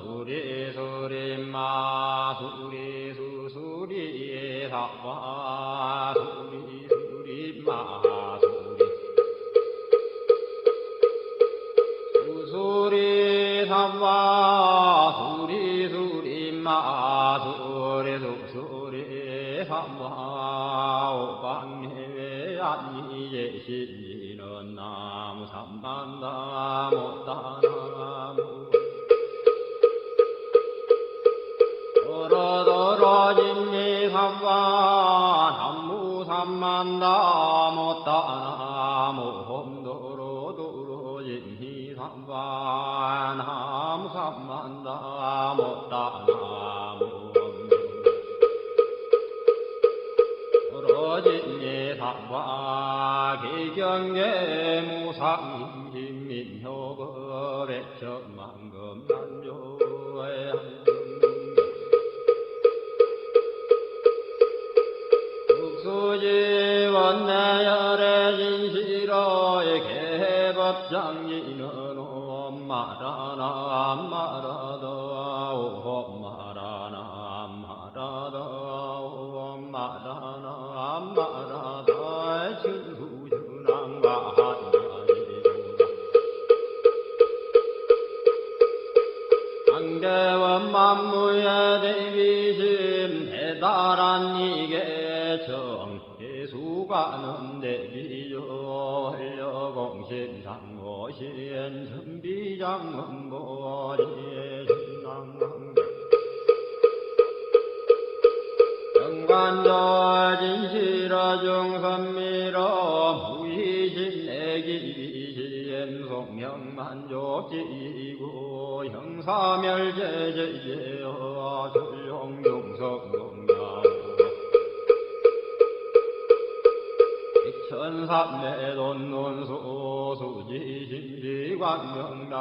수리 수리마 수리 수수리 사와 수리 수리마 수리 수리 사와 수리 수리마 수리 수수리 사와 오방해외 아니예시는 나무 삼만나무 따나무 도로도로 진미삼와 나무 삼만나무 따나무 홈도로도로 진미삼와 나무 삼만나무 따나무 도로진미삼와 기경계 무상인민효법의 천만금 난조의 국수지원 내열의 진시로의 개법장인은 엄마라나 엄마라다 엄마라나 엄마라다 엄마라나 엄마라다 진수준왕과 한계원 만무의 대비심 대단한 이계 정예수관은 대비요 헐려공신상고신 선비장문보리의 신랑왕 정관절 진실어 중선미러 무의신내기비신 송명만족지고 형사멸제제제어 전룡용성동양 천삼매돈논수 수지심시관명당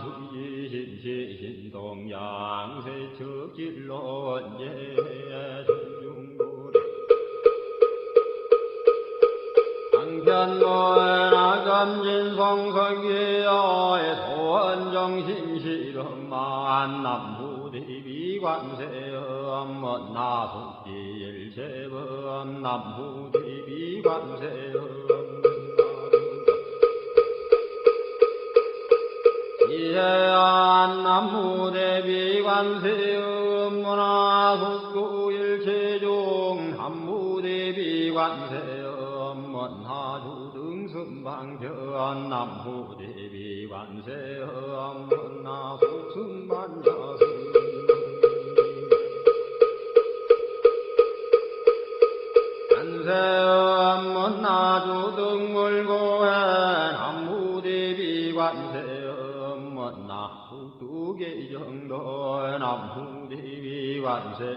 수지심시신동양 세척길로 원제 전중고래 강편노나검진송성기여의 소원정신실험만 남부대비관세음 나속지일체범 남부대비관세음 이해안 남부대비관세음 문화속구일체종 남부대비관세음 문화주등승방편 남부대비관세음 문화속승반야승 관세음 문화주등물고해 남부대비관세음 문화국두계정도 남부대비관세음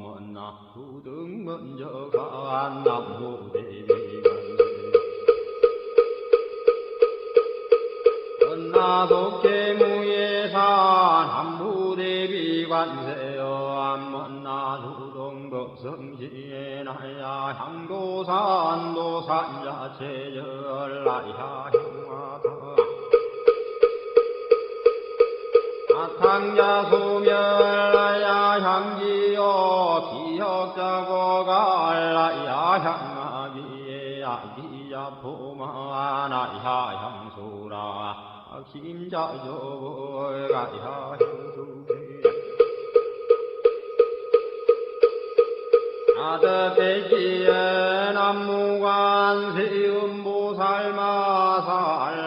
문화주등문저간 남부대비관세 문화속계무예산 남부대비관세음 문화주동법성시에나야 향도산도산자체절라야 향화다 아탕자소멸라야 향지요 기역자고갈라야 향아기에 아기자포마나야 향수라 심자조가야 향수게 아드배지에 남무관 세음보살마살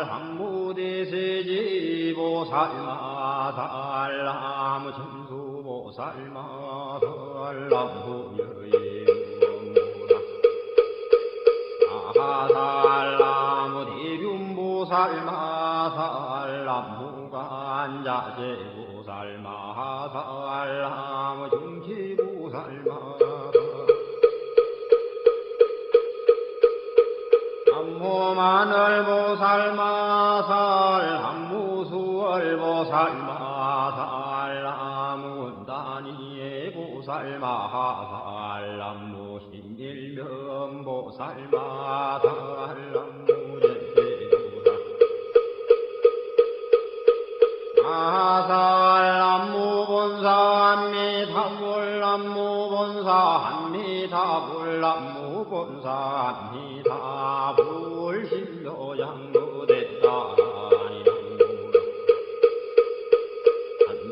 항무대세지보살마살 나무천수보살마살 남부여인무라 아하살 나무대균보살마살 남무관자재보살마살 나무중지보살마살 남무마늘보살마살 남무수월보살마살 남무은다니의보살마살 남무신일명보살마살 남무제대보살 마살 무본사합니다 불신도 양무대다니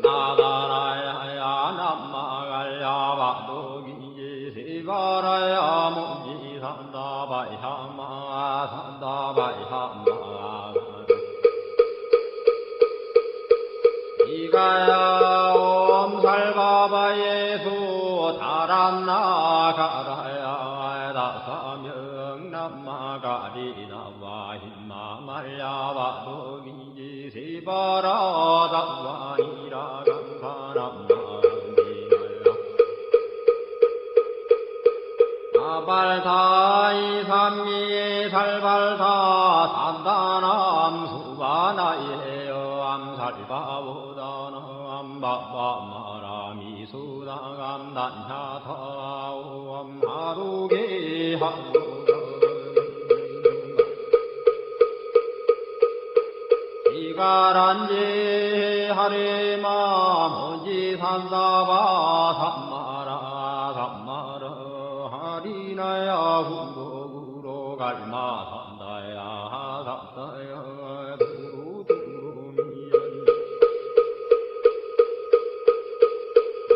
나다라야 남마갈야 바도기지 시바라야 무지 산다바야마 산다바야마 이가야 옴살바바 예수 다란나가라야 다사명 남마가리나와 힘마말야 바도기지 시바라 다와니라 아발타이 삼미에 살발타 산다남 수바나예요 암살바보다나 암바바마라미 수다감단야타오 암하루게 하루 이가란지 하리마 모지 산다바 삼마라 삼마라 하리나야 후로구로 갈마 산다야 산다야 두루두루미연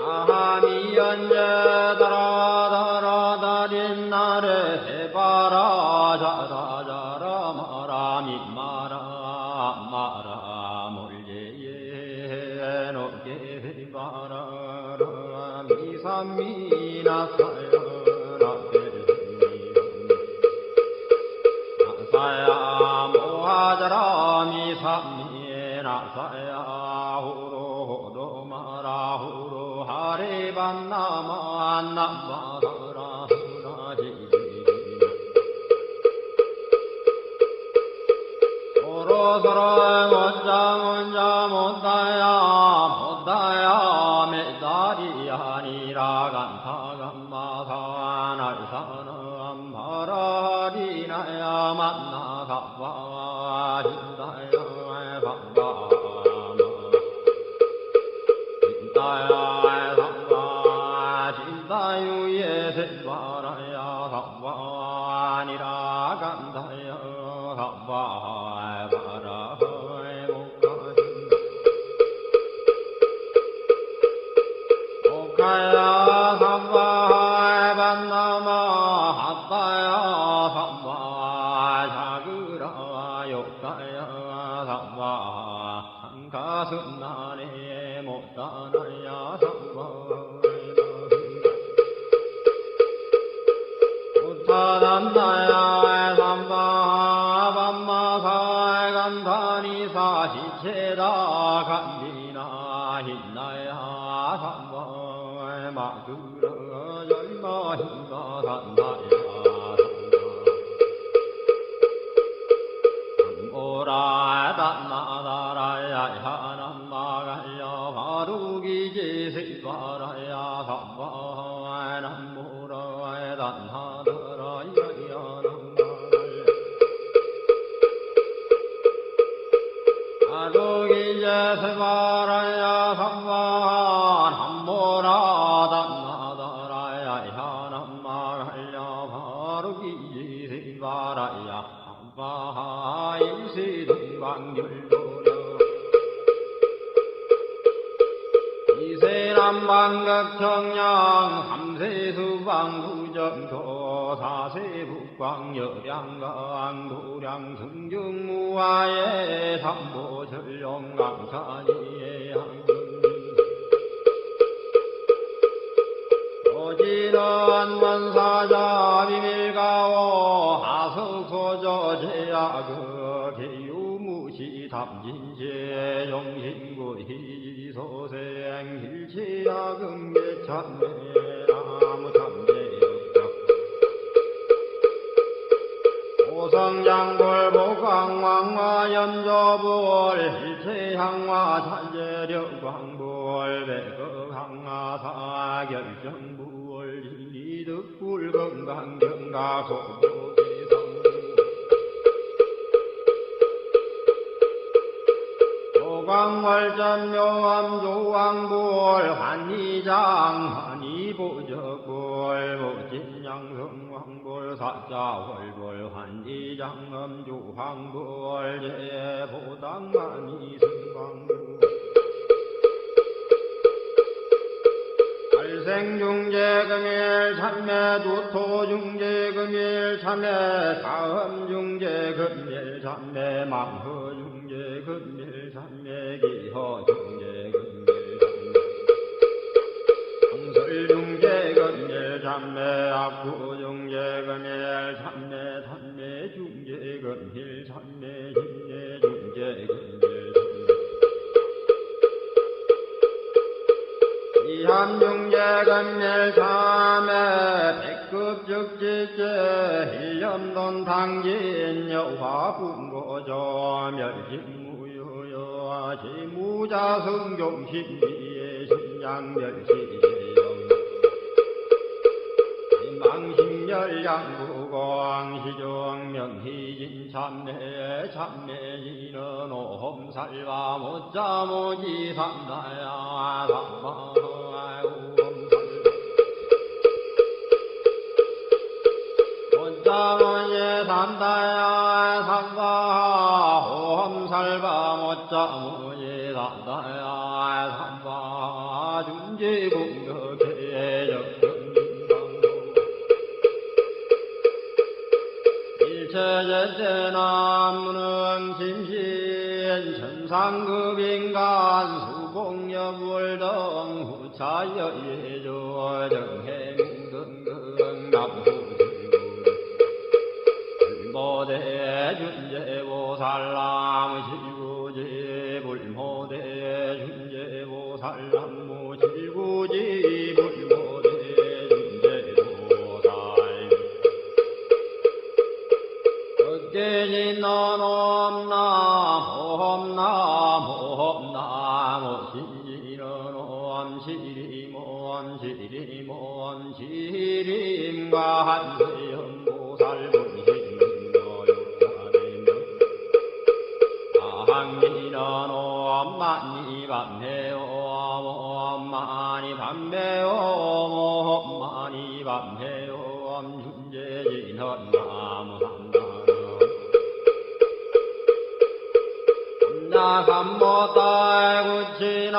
아하미연제 다라다라다린 나를 해바라 자라자라 마라미마라 마라 몰예예 높게 바라라 미삼미나사야 나사야 모하자라 미삼미나사야 후로호도 마라 후로 하리반나마 남바다라 후라지 서로서로 원자 못다야 메다리 아니라 간타간마사 날사는 바라리나야 만나가와 hin다야 반가마 hin다야 상가 진다유예 세바라야 상관이라 간다야 상관 가야 삼바 반나마 핫다야 삼바 자그라 욕가야 삼바 한가슴나네 못다나야 삼바 우타단다야 삼바 반마사 간다니 사시체다 간디나 hin나야 삼바 마그라 열마 힘가 산다야 오라 단나다라야 하남마가야 바루기지 세바라야 삼바 남무라 단하다라야 야남마가야 바루기지 세바라야 삼바 남무라 바라야 바하일시 동방열도려 이세남방극청량 삼세수방구정도 사세북광여량강 도량 승중무하에 삼보전령강산이에 오지는 원사자 비밀가오 하석소저 제야그 개유무시 담진제 영신구 희소생 hil치야금계참매 나무참제역적 오성장골 복강왕화 연조불 hil체향화 찬제력광불 백극항화 사결정불 진리득불 건강경가 소조계성 조광월전묘암 조왕불 환희장 환희보적불 모진양성왕불 사자 월벌 환지장엄주 황벌 제보당만이 승광부 발생중재금일 참매 두토중재금일 참매 다음중재금일 참매 망허중재금일 참매 기허중재금일 정설중재금일 참매 악구중재금일 참매 단매중재금일 참매 힘내중재금일 이함중재금일 참매 백급적지제 일념돈 당진 여화분고조 멸진무효여 지무자성종신비의 신양멸시영 망신열양구광시종 명희진 참매 참매지는 오험살바 못자모지 삼다야 못자모지 삼다야 삼바 오험살바 못자모지 삼다야 삼바 중지공덕해 일체제제나무는 심신 천상급인간 수공여불 등 후차여예조 정행등등 남후지구 불모대 준제보살람 실구지 불모대 준제보살람 실구지 불모대 깨진넌 옴나모옴나모옴나모 시리는 옴시리모옴시리모옴시림과 한세연보살 분신노욕하리며 아항리는 옴만이 밤해옴 옴만이 밤해옴 옴만이 밤해옴 준재진헌 나무한다 삼모딸구치남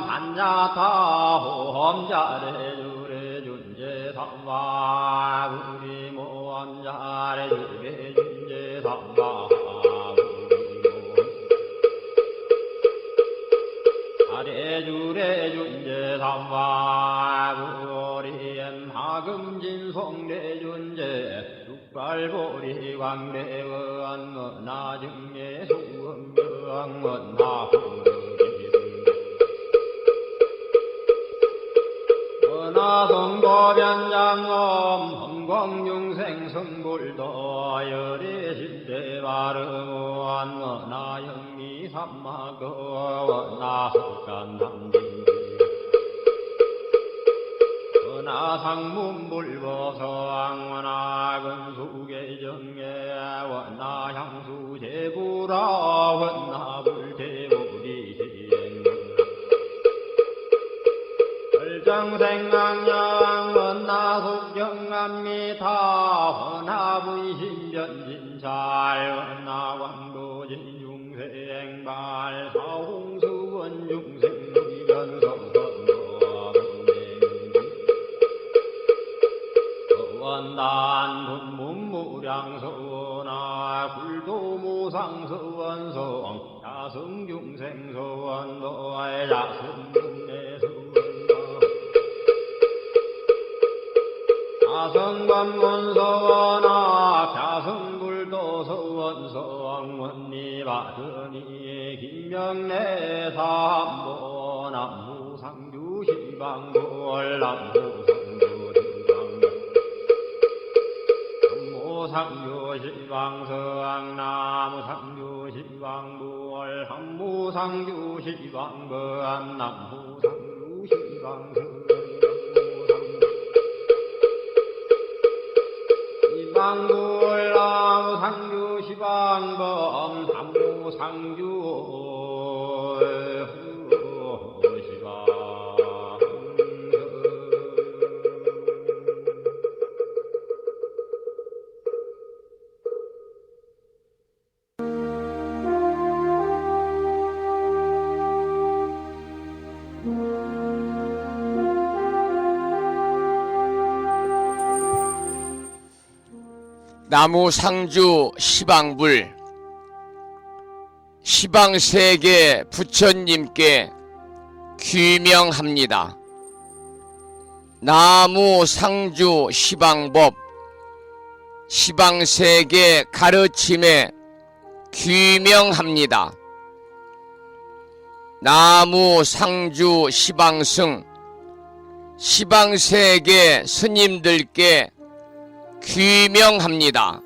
단야타호험자래주래 준제삼바 우리모험자래주래 준제삼바 아래주래 준제삼바 우리엔 하금진송래준제 육발보리 광대원 은하증예 수음병 은하성도변장엄 헌광중생 성불도 열애신대바르원 은하영미 삼마거 은하석간남진 은하상문불보성 은하근수계정예 은하향수제부라 은하불제부리시행 정생강양 은하속경암미타 은하부이신변진잘 은하광도진중생발 사홍수원중생변성서원단 분문무량서원아 불도무상서원성 야성중생서원도의 야성문내서원 사성관문서원아 갸성불도서원성원니바드니 김명래 삼보 남무상주시방골 남무상주시방성 나무상주시방골 한무상주시방건 남무상주시방성 시방불나무 상주 시방범 삼무상주 시방 나무상주 시방불 시방세계 부처님께 귀명합니다. 나무상주 시방법 시방세계 가르침에 귀명합니다. 나무상주 시방승 시방세계 스님들께 귀명합니다.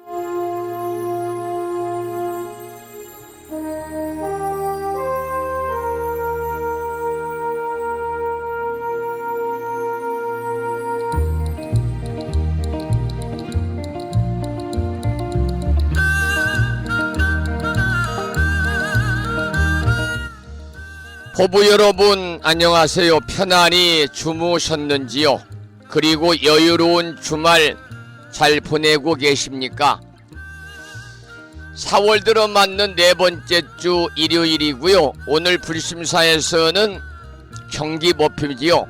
보부 여러분 안녕하세요. 편안히 주무셨는지요? 그리고 여유로운 주말 잘 보내고 계십니까? 4월 들어 맞는 네 번째 주 일요일이고요. 오늘 불심사에서는 경기법회지요.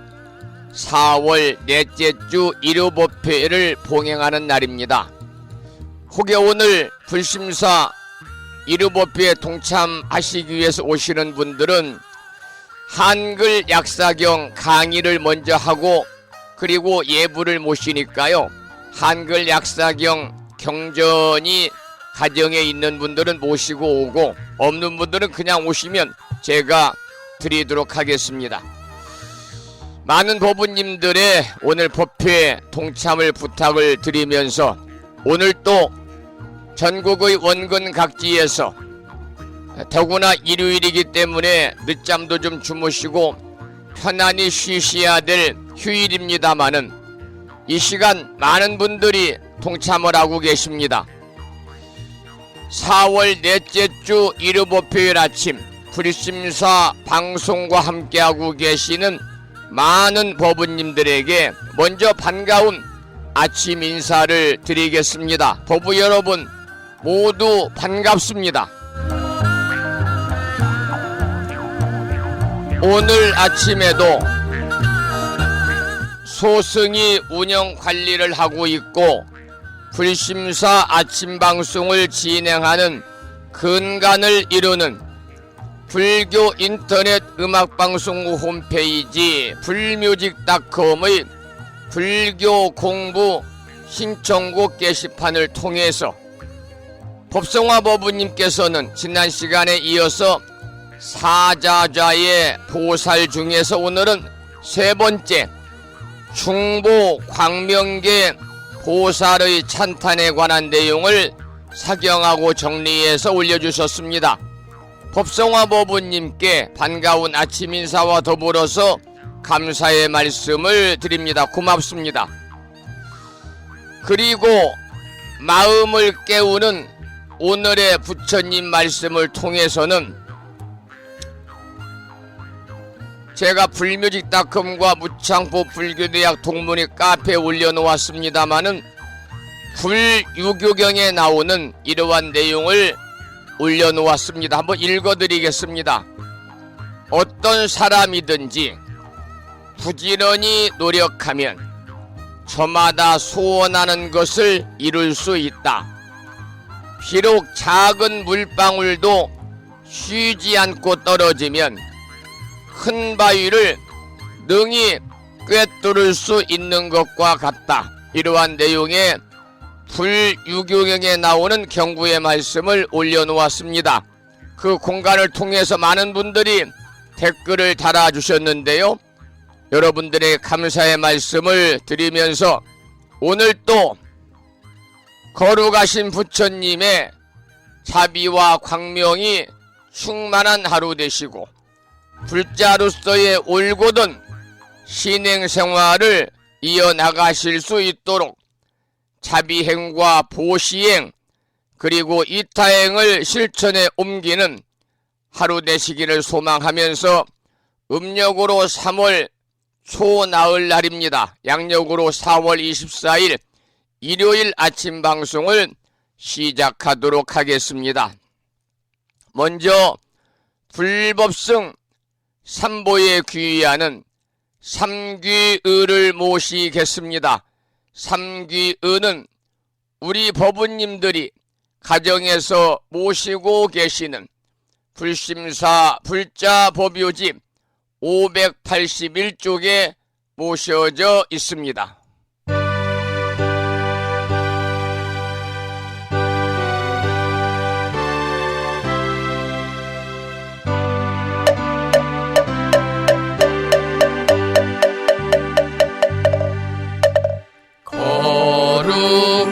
4월 넷째 주 일요법회를 봉행하는 날입니다. 혹여 오늘 불심사 일요법회에 동참하시기 위해서 오시는 분들은 한글 약사경 강의를 먼저 하고 그리고 예불을 모시니까요. 한글 약사경 경전이 가정에 있는 분들은 모시고 오고 없는 분들은 그냥 오시면 제가 드리도록 하겠습니다. 많은 법부님들의 오늘 법회에 동참을 부탁을 드리면서 오늘 또 전국의 원근 각지에서 더구나 일요일이기 때문에 늦잠도 좀 주무시고 편안히 쉬셔야 될 휴일입니다마는 이 시간 많은 분들이 동참을 하고 계십니다. 4월 넷째 주 일요법회일 아침 불심사 방송과 함께하고 계시는 많은 법부님들에게 먼저 반가운 아침 인사를 드리겠습니다. 법부 여러분 모두 반갑습니다. 오늘 아침에도 소승이 운영 관리를 하고 있고 불심사 아침 방송을 진행하는 근간을 이루는 불교 인터넷 음악방송 홈페이지 불뮤직닷컴의 불교 공부 신청곡 게시판을 통해서 법성화 법부님께서는 지난 시간에 이어서 사자좌의 보살 중에서 오늘은 세 번째 충보 광명계 보살의 찬탄에 관한 내용을 사경하고 정리해서 올려주셨습니다. 법성화 법부님께 반가운 아침 인사와 더불어서 감사의 말씀을 드립니다. 고맙습니다. 그리고 마음을 깨우는 오늘의 부처님 말씀을 통해서는 제가 불뮤직닷컴과 무창포 불교대학 동문회 카페에 올려놓았습니다마는 불유교경에 나오는 이러한 내용을 올려놓았습니다. 한번 읽어드리겠습니다. 어떤 사람이든지 부지런히 노력하면 저마다 소원하는 것을 이룰 수 있다. 비록 작은 물방울도 쉬지 않고 떨어지면 큰 바위를 능히 꿰뚫을 수 있는 것과 같다. 이러한 내용의 불유교경에 나오는 경구의 말씀을 올려놓았습니다. 그 공간을 통해서 많은 분들이 댓글을 달아주셨는데요. 여러분들의 감사의 말씀을 드리면서 오늘 또 거룩하신 부처님의 자비와 광명이 충만한 하루 되시고 불자로서의 올곧은 신행생활을 이어나가실 수 있도록 자비행과 보시행 그리고 이타행을 실천에 옮기는 하루 되시기를 소망하면서 음력으로 3월 초나흘 날입니다. 양력으로 4월 24일 일요일 아침 방송을 시작하도록 하겠습니다. 먼저 불법승 삼보에 귀의하는 삼귀의를 모시겠습니다. 삼귀의는 우리 법부님들이 가정에서 모시고 계시는 불심사 불자법요집 581쪽에 모셔져 있습니다.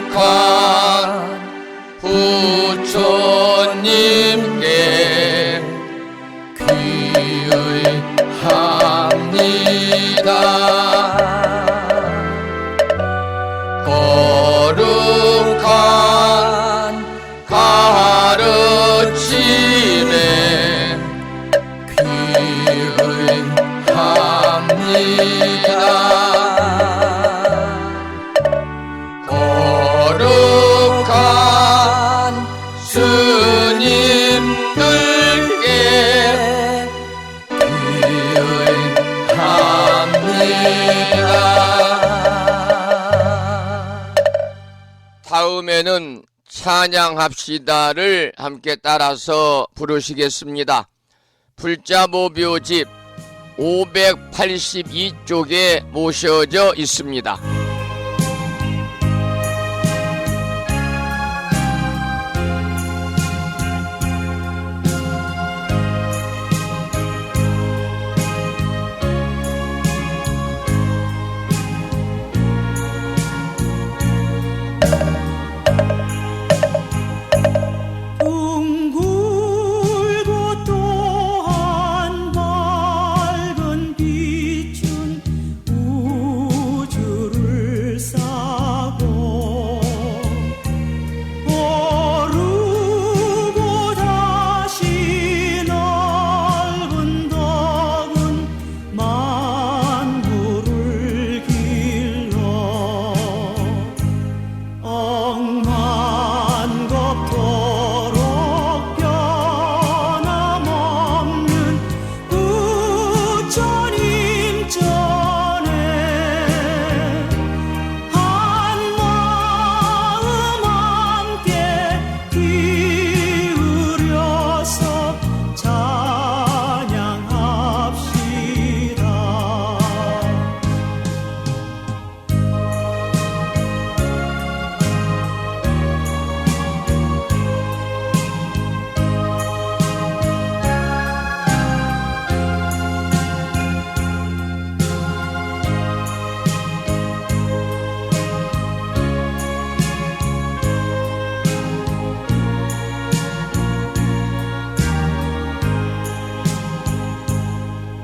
거룩한 부처님께 귀의합니다. 거룩한 가르침에 귀의합니다. 거룩한 스님들께 귀의합니다. 다음에는 찬양합시다를 함께 따라서 부르시겠습니다. 불자보묘집 582쪽에 모셔져 있습니다. 둥글고 또한 밝은 빛은 우주를 싸고 오르고 다시 넓은 덕은 만물을 길러 억만겁도록 변함없는 부처님 전에 한마음 함께 기울여서 찬양합시다.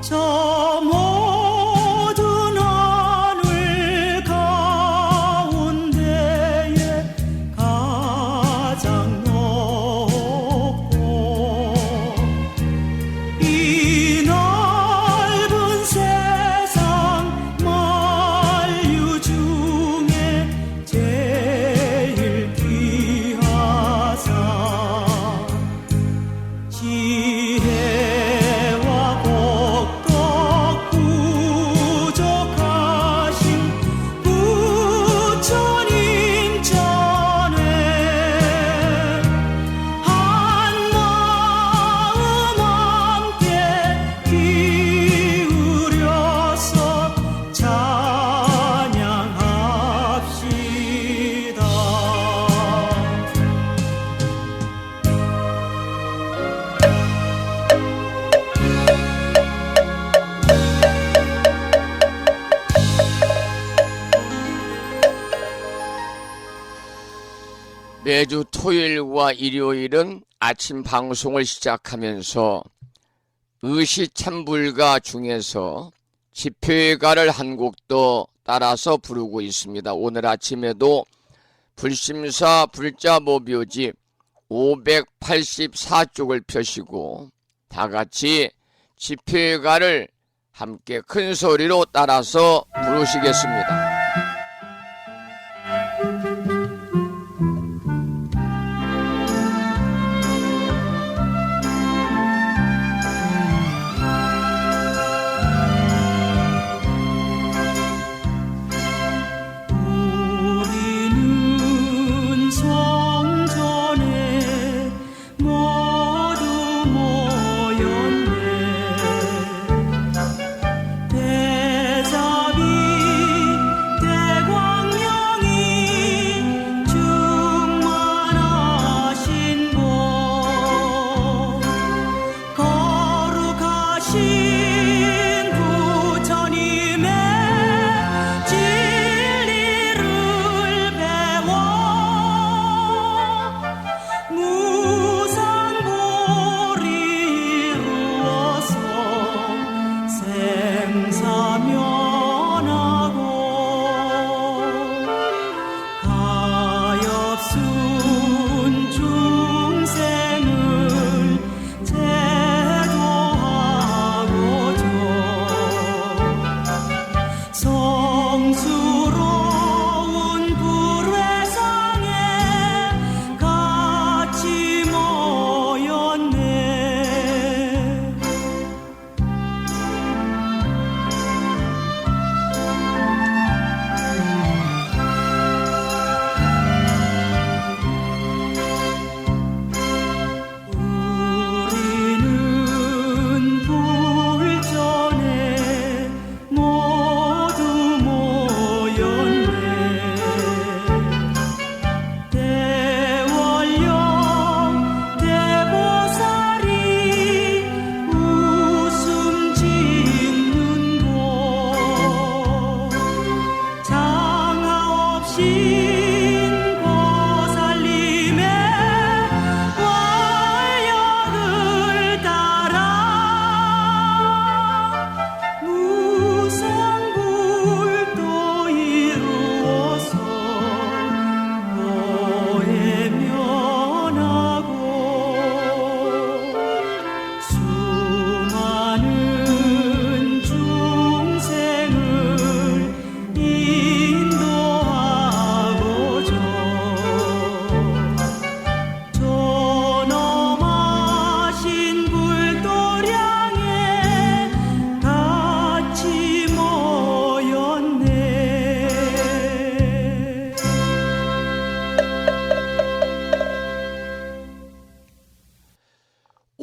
저 모든 하늘 가운데에 가장 높고 이 넓은 세상 만유 중에 제일 귀하사 지혜와 복덕 부족하신 부처님 전에 한마음 함께 기울여서 찬양합시다. 매주 토요일과 일요일은 아침 방송을 시작하면서 의시참불가 중에서 집회가를 한 곡도 따라서 부르고 있습니다. 오늘 아침에도 불심사 불자보묘집 584쪽을 펴시고 다같이 집회가를 함께 큰 소리로 따라서 부르시겠습니다.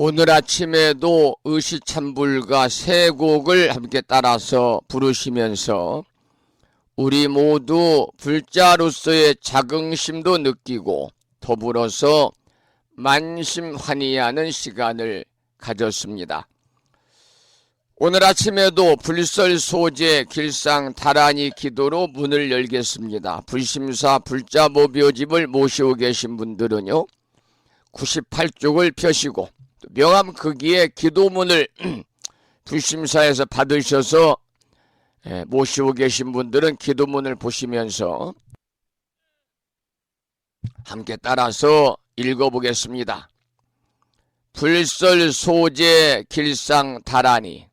오늘 아침에도 의시찬불가 세 곡을 함께 따라서 부르시면서 우리 모두 불자로서의 자긍심도 느끼고 더불어서 만심환의하는 시간을 가졌습니다. 오늘 아침에도 불설소재 길상 다란이 기도로 문을 열겠습니다. 불심사 불자모묘집을 모시고 계신 분들은요 98쪽을 펴시고 명함 크기의 기도문을 불심사에서 받으셔서 모시고 계신 분들은 기도문을 보시면서 함께 따라서 읽어보겠습니다. 불설소재 길상 다란이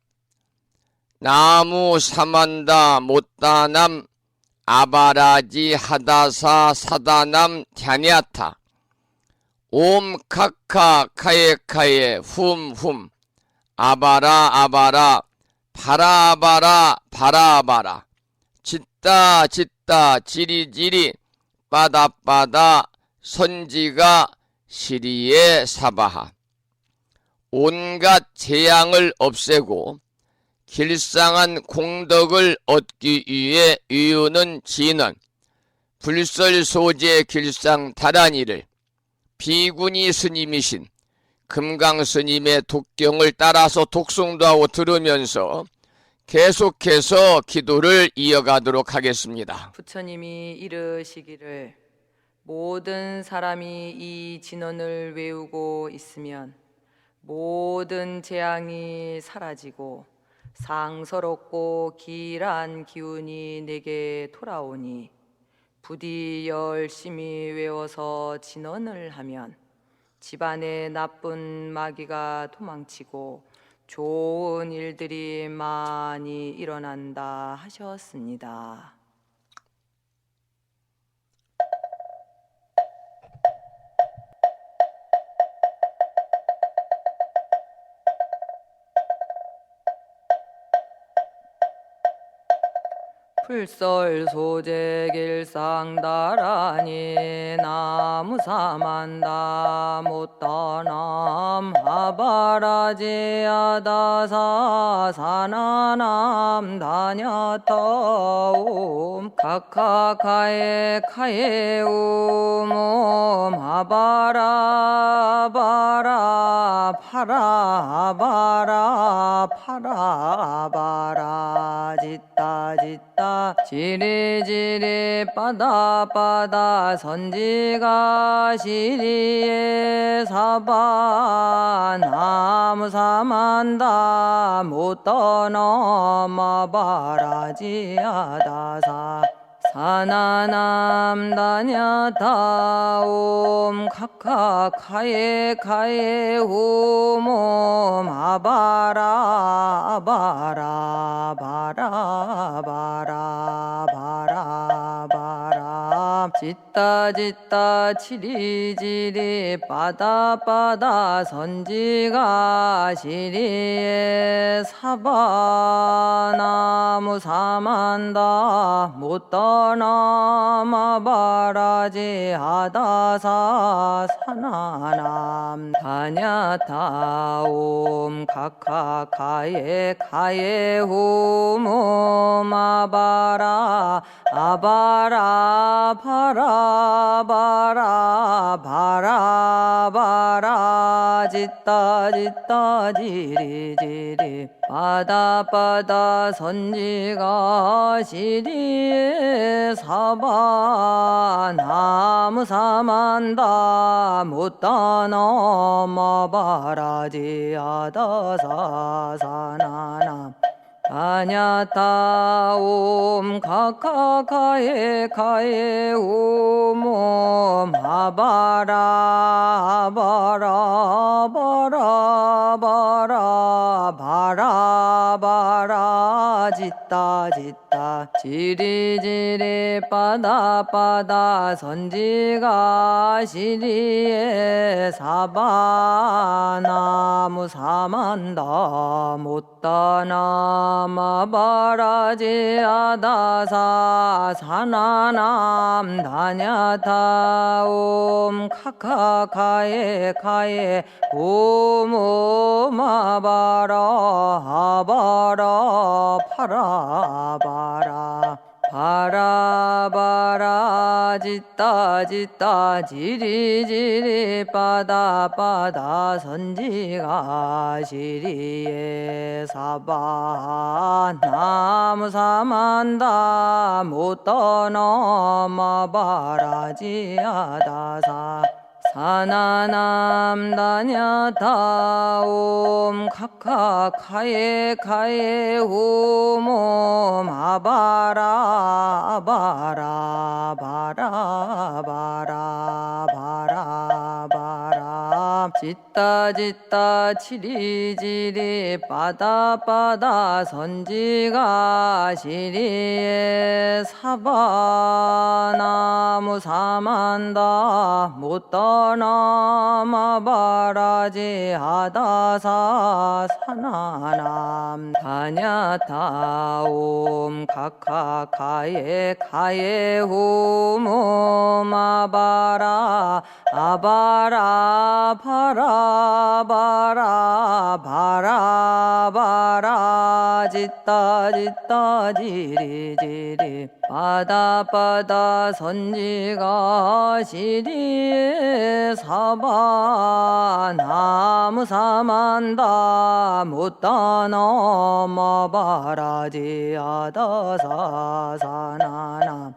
나무 사만다 못다남 아바라지 하다사 사다남 갸냐타 옴 카카 카에카에 훔훔 아바라 아바라 바라바라 바라바라 짓다 짓다 지리지리 빠다빠다 선지가 시리에 사바하 온갖 재앙을 없애고 길상한 공덕을 얻기 위해 이유는 진언 불설소재 길상 다란이를 비구니 스님이신 금강스님의 독경을 따라서 독송도 하고 들으면서 계속해서 기도를 이어가도록 하겠습니다. 부처님이 이르시기를 모든 사람이 이 진언을 외우고 있으면 모든 재앙이 사라지고 상서롭고 길한 기운이 내게 돌아오니 부디 열심히 외워서 진언을 하면 집안에 나쁜 마귀가 도망치고 좋은 일들이 많이 일어난다 하셨습니다. 불설소재 길상다란이 나무사만다 못다남 아바라지아다사 사나남 다냐타옴 카카카에 카에움옴 아바라바라 파라바라 파라바라 짓다 짓다 지리지리 빠다빠다 선지가 시리에 사바 나무사만다 못떠넘어 바라지아다사 사나남 다냐타옴 카카카에 카에 홈옴 아바라 아바라 바라바라 바라바라 짓다 짓다 지리지리 빠다빠다 선지가 시리에 사바 나무 사만다 못떠넘어 바라지 하다사 사나남 다냐타옴 카카카에 카에 홈옴 아바라 아바라 바라바라 바라바라 짓다 짓다 지리지리 빠다빠다 선지가 시리에 사바 나무 사만다 못다넘어 바라지 하다사 사나남 다냐타옴 카카카에 카에 옴옴 아바라 아바라 바라바라 바라바라 짓다 짓다 지리지리 빠다빠다 선지가 시리에 사바 나무 사만다 못다나 마바라지 아다사 사나남 다냐타옴 카카카에 카에 오모마바라 아바라 파라바라 바라바라 짓다 짓다 지리지리 빠다 빠다 선지가 시리에 사바 나무 사만다 못 떠넘어 바라지 아다사 사나남 다냐타옴 카카카에 카에 오몸 아바라 바라 바라 바라 바라 바라 짓다 짓다 치리지리 빠다 빠다 선지가 시리에 사바나무 사만다 못 떠넘어 바라지 아다사 사나남 다냐타옴 카카카에 카에 호몸 아바라 아바라 바라 바라 바라 바라 짓다 짓다 지리지리 빠다 빠다 선지가 시리에 사바 나무 사만다 못 떠넘어 바라지 아다사 사나남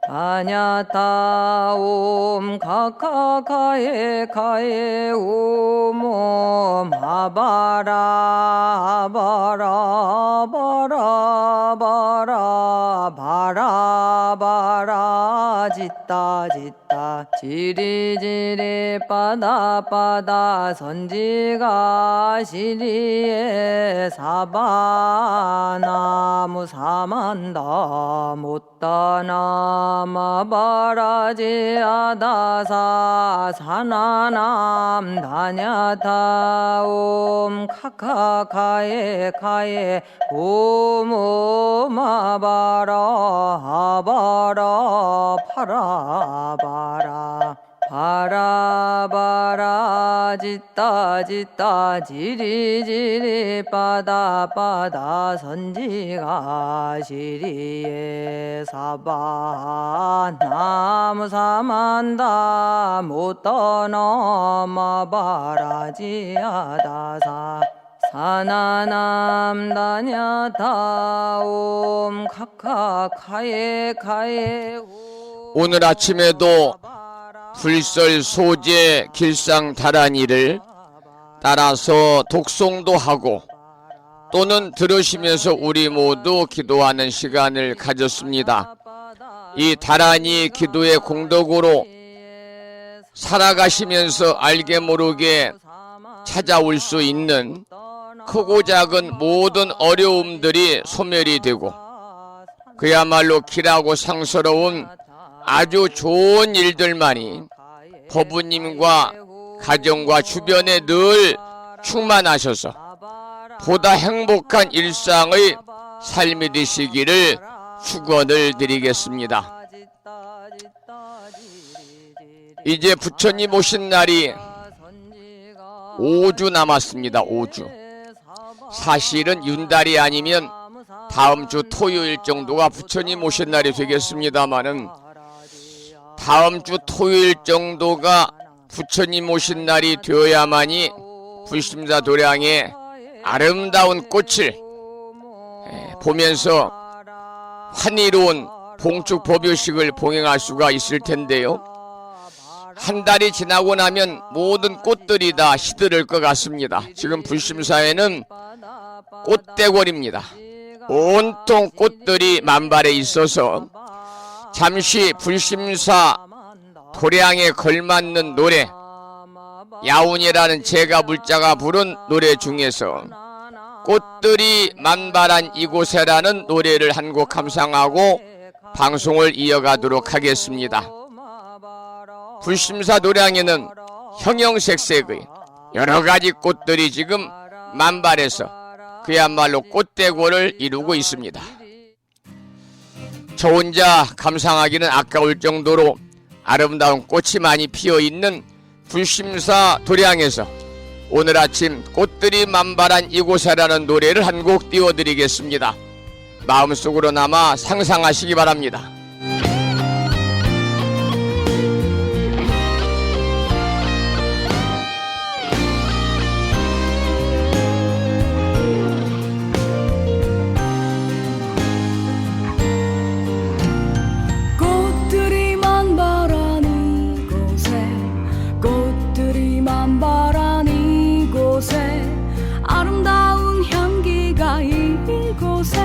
다냐타옴 카카카에 카에 오몸 아바라 바라 바라 바라 바라 바라 짓다 짓다 지리지리 빠다 빠다 선지가 시리에 사바 나무 사만다 못 떠넘어 바라지 아다사 사나남 다냐타옴 카카카에 카에 오몸 아바라 아바라 파라바라 바라바라 짓다 짓다 지리지리 빠다 빠다 선지가 시리에 사바 나무 사만다 못 떠넘어 바라지 아다사 사나남 다냐타옴 카카카에 카에 오늘 아침에도 불설 소재 길상 다란이를 따라서 독송도 하고 또는 들으시면서 우리 모두 기도하는 시간을 가졌습니다. 이 다란이 기도의 공덕으로 살아가시면서 알게 모르게 찾아올 수 있는 크고 작은 모든 어려움들이 소멸이 되고 그야말로 길하고 상스러운 아주 좋은 일들만이 법부님과 가정과 주변에 늘 충만하셔서 보다 행복한 일상의 삶이 되시기를 축원을 드리겠습니다. 이제 부처님 오신 날이 5주 남았습니다. 5주. 사실은 윤달이 아니면 다음 주 토요일 정도가 부처님 오신 날이 되겠습니다마는 다음 주 토요일 정도가 부처님 오신 날이 되어야만이 불심사 도량의 아름다운 꽃을 보면서 환희로운 봉축 법요식을 봉행할 수가 있을 텐데요. 한 달이 지나고 나면 모든 꽃들이 다 시들을 것 같습니다. 지금 불심사에는 꽃대궐입니다. 온통 꽃들이 만발해 있어서 잠시 불심사 도량에 걸맞는 노래, 야운이라는 제가 물자가 부른 노래 중에서 꽃들이 만발한 이곳에라는 노래를 한 곡 감상하고 방송을 이어가도록 하겠습니다. 불심사 도량에는 형형색색의 여러가지 꽃들이 지금 만발해서 그야말로 꽃대고를 이루고 있습니다. 저 혼자 감상하기는 아까울 정도로 아름다운 꽃이 많이 피어있는 불심사 도량에서 오늘 아침 꽃들이 만발한 이곳에라는 노래를 한 곡 띄워드리겠습니다. 마음속으로나마 상상하시기 바랍니다. 꽃들이 만발한 이곳에 꽃들이 만발한 이곳에 아름다운 향기가 이곳에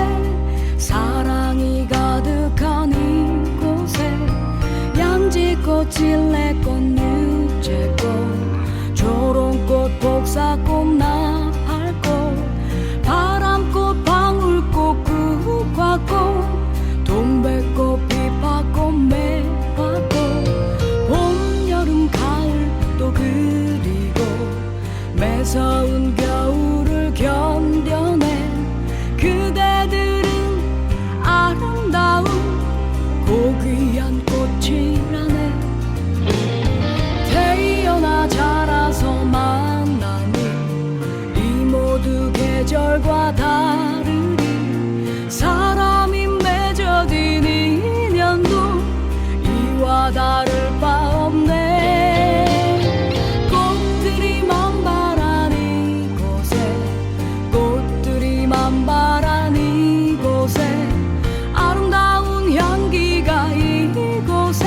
사랑이 가득한 이곳에 양지꽃 진레꽃 유채꽃 조롱꽃 복사꽃 나팔꽃 바람꽃 방울꽃 국화꽃 동백꽃 비파꽃 매화꽃 봄 여름 가을 또 그리고 매서운 겨울을 견뎌낸 그대들은 아름다운 고귀한 꽃이라네. 태어나 자라서 만나니 이 모두 계절과 다르니 사람이 맺어진 인연도 이와 다를 바 없네. 꽃들이 만발한 이곳에 꽃들이 만발한 이곳에 아름다운 향기가 이곳에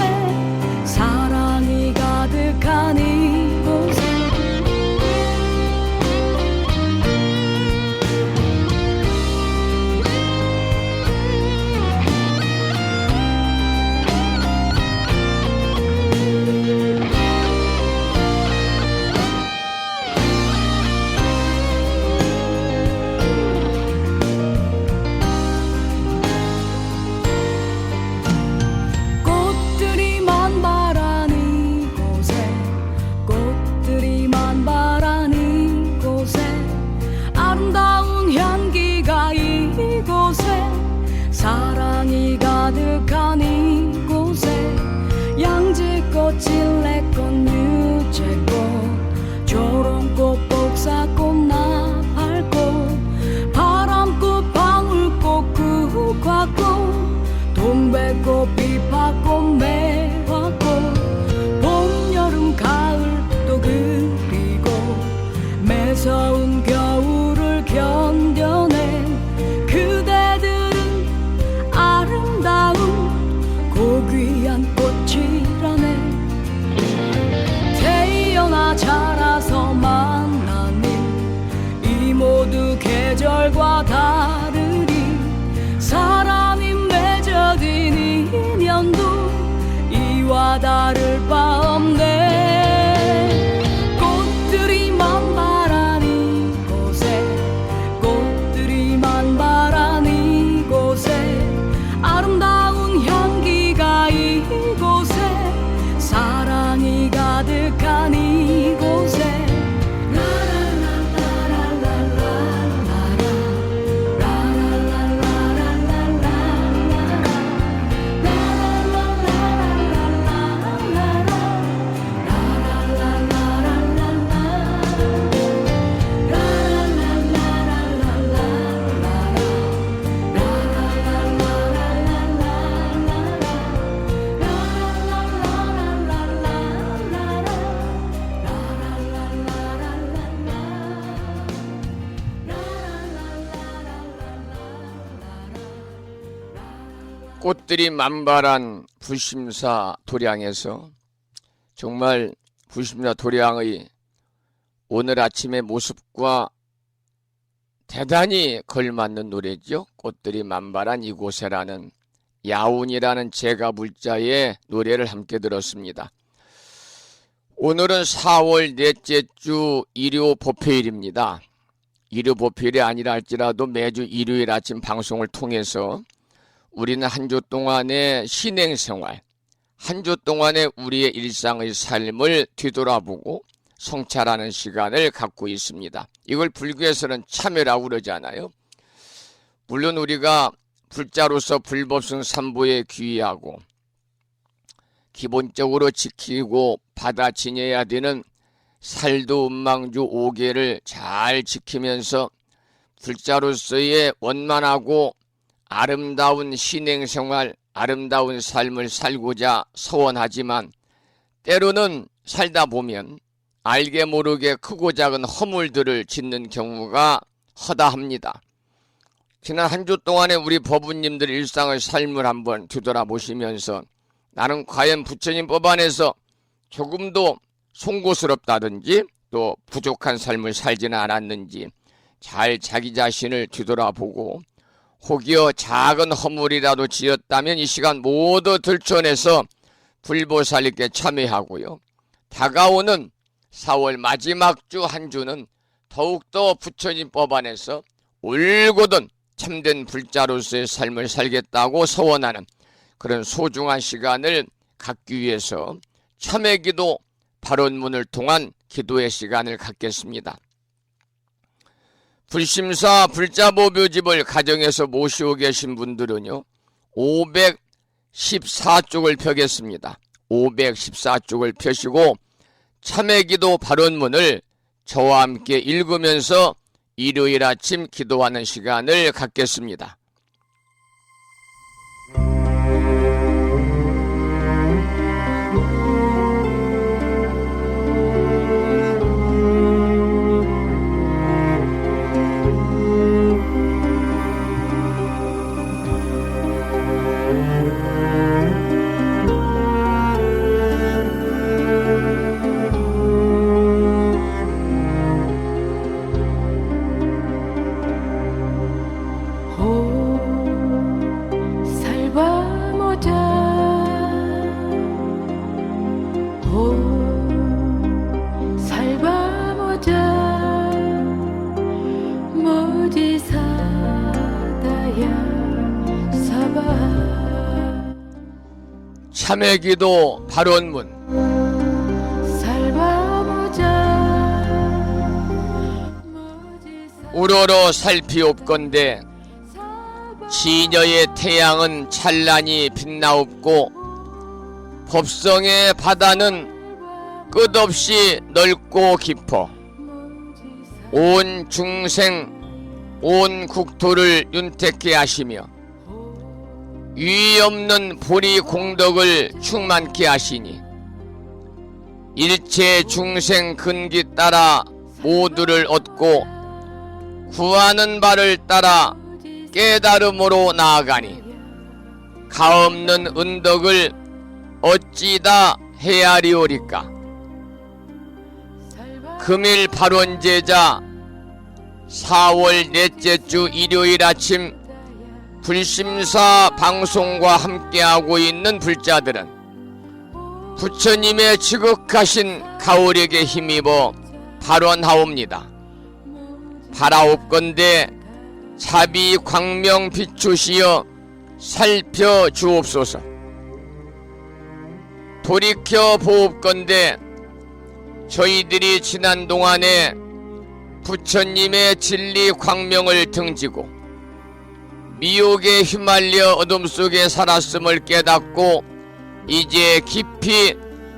사랑이 가득한 이곳에 꽃들이 만발한 이곳에 꽃들이 만발한 이곳에 아름다운 향기가 이곳에 사랑이 가득한 이곳에 양지꽃 진레꽃 유채꽃 조롱꽃 복사꽃 나팔꽃 바람꽃 방울꽃 국화꽃 동백꽃 비파꽃 매화꽃 봄 여름 가을 또 그리고 매서운 겨울을 견뎌낸 그대들은 아름다운 고귀한 꽃이라네. 태어나 자라서 만나니 이 모두 계절과 다르니 사람이 맺어진 인연도 이와 다를 바 없네. 꽃들이 만발한 이곳에 꽃들이 만발한 이곳에 아름다운 향기가 이곳에 사랑이 가득한 이곳에 꽃들이 만발한 불심사 도량에서 정말 불심사 도량의 오늘 아침의 모습과 대단히 걸맞는 노래죠. 꽃들이 만발한 이곳에라는 야운이라는 제가 물자의 노래를 함께 들었습니다. 오늘은 4월 넷째 주 일요 보폐일입니다. 일요 보폐일이 아니라 할지라도 매주 일요일 아침 방송을 통해서 우리는 한 주 동안의 신행생활, 한 주 동안의 우리의 일상의 삶을 뒤돌아보고 성찰하는 시간을 갖고 있습니다. 이걸 불교에서는 참회라고 그러잖아요. 물론 우리가 불자로서 불법성 삼보에 귀의하고 기본적으로 지키고 받아 지내야 되는 살도 음망주 5개를 잘 지키면서 불자로서의 원만하고 아름다운 신행생활, 아름다운 삶을 살고자 서원하지만 때로는 살다 보면 알게 모르게 크고 작은 허물들을 짓는 경우가 허다합니다. 지난 한 주 동안에 우리 법우님들 일상의 삶을 한번 뒤돌아보시면서 나는 과연 부처님 법안에서 조금도 송구스럽다든지 또 부족한 삶을 살지는 않았는지 잘 자기 자신을 뒤돌아보고 혹여 작은 허물이라도 지었다면 이 시간 모두 들춰내서 불보살님께 참회하고요. 다가오는 4월 마지막 주 한 주는 더욱더 부처님 법안에서 올곧은 참된 불자로서의 삶을 살겠다고 서원하는 그런 소중한 시간을 갖기 위해서 참회기도 발언문을 통한 기도의 시간을 갖겠습니다. 불심사 불자보묘집을 가정에서 모시고 계신 분들은요 514쪽을 펴겠습니다. 514쪽을 펴시고 참회기도 발언문을 저와 함께 읽으면서 일요일 아침 기도하는 시간을 갖겠습니다. 참회기도 발언문. 우러러 살피옵건대 지녀의 태양은 찬란히 빛나옵고 법성의 바다는 끝없이 넓고 깊어 온 중생 온 국토를 윤택케 하시며 유의 없는 보리 공덕을 충만케 하시니 일체 중생 근기 따라 모두를 얻고 구하는 바를 따라 깨달음으로 나아가니 가없는 은덕을 어찌다 헤아리오리까. 금일 발원제자 4월 넷째 주 일요일 아침 불심사 방송과 함께하고 있는 불자들은 부처님의 지극하신 가호력에 힘입어 발언하옵니다. 바라옵건대 자비 광명 비추시어 살펴주옵소서. 돌이켜 보옵건대 저희들이 지난 동안에 부처님의 진리 광명을 등지고 미혹에 휘말려 어둠 속에 살았음을 깨닫고 이제 깊이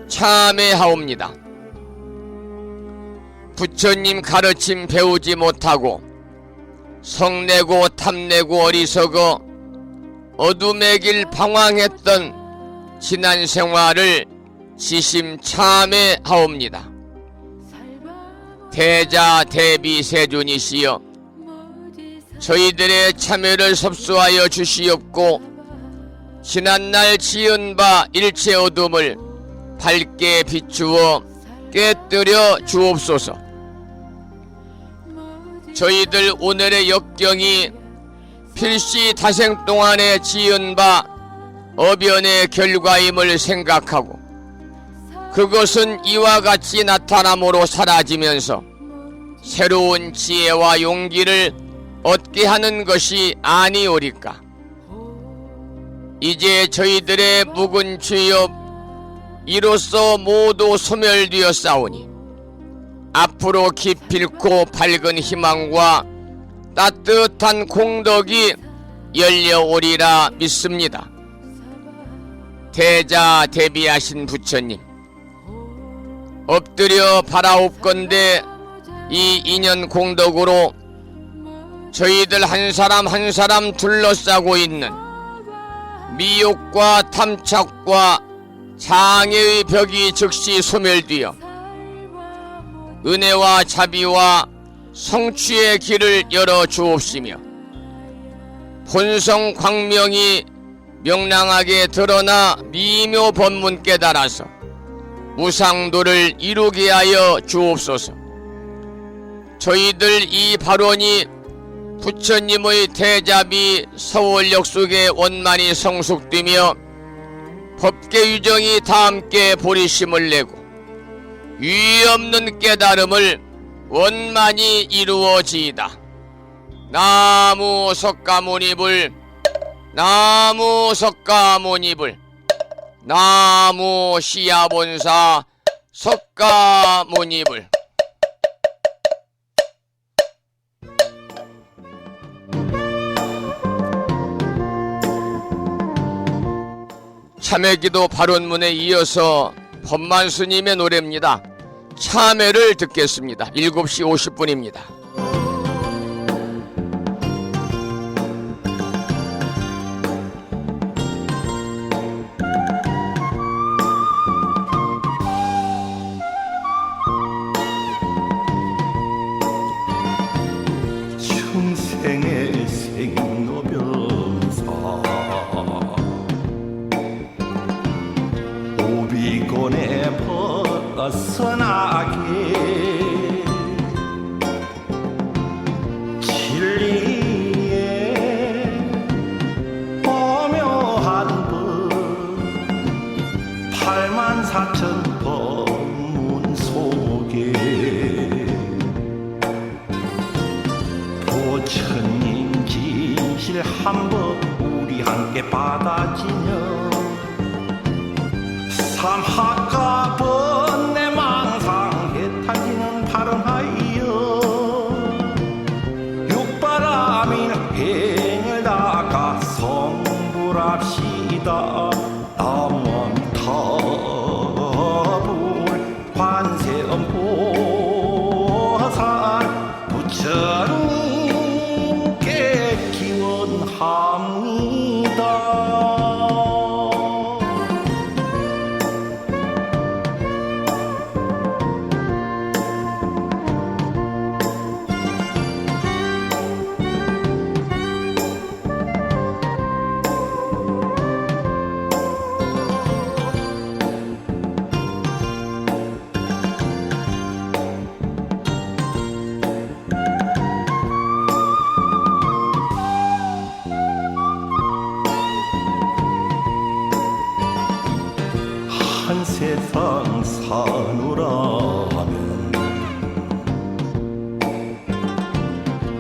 참회하옵니다. 부처님 가르침 배우지 못하고 성내고 탐내고 어리석어 어둠의 길 방황했던 지난 생활을 지심 참회하옵니다. 대자 대비 세존이시여 저희들의 참회를 섭수하여 주시옵고 지난날 지은 바 일체 어둠을 밝게 비추어 깨뜨려 주옵소서. 저희들 오늘의 역경이 필시 다생 동안에 지은 바 어변의 결과임을 생각하고 그것은 이와 같이 나타남으로 사라지면서 새로운 지혜와 용기를 얻게 하는 것이 아니오리까. 이제 저희들의 묵은 죄업 이로써 모두 소멸되었사오니 앞으로 기필코 밝은 희망과 따뜻한 공덕이 열려오리라 믿습니다. 대자 대비하신 부처님, 엎드려 바라옵건대 이 인연 공덕으로 저희들 한 사람 한 사람 둘러싸고 있는 미혹과 탐착과 장애의 벽이 즉시 소멸되어 은혜와 자비와 성취의 길을 열어 주옵시며 본성 광명이 명랑하게 드러나 미묘 법문 깨달아서 무상도를 이루게 하여 주옵소서. 저희들 이 발언이 부처님의 대자비 서울역 속에 원만히 성숙되며 법계 유정이 다 함께 보리심을 내고 위없는 깨달음을 원만히 이루어지이다. 나무 석가모니불, 나무 석가모니불, 나무 시야본사 석가모니불. 참회기도 발언문에 이어서 법만스님의 노래입니다. 참회를 듣겠습니다. 7시 50분입니다. 평생의 생로병사 오비곤에 벗어나게 진리의 오묘한 법 84,000 법문 속에 부처님 진실 한법 우리 함께 받아지며 삼학과 번뇌 망상 해탈지는 발언하여 육바라민 행을 닦아 성불합시다. 남원타불 관세음보살 부처님께 기원합니다. 한 세상 사노라면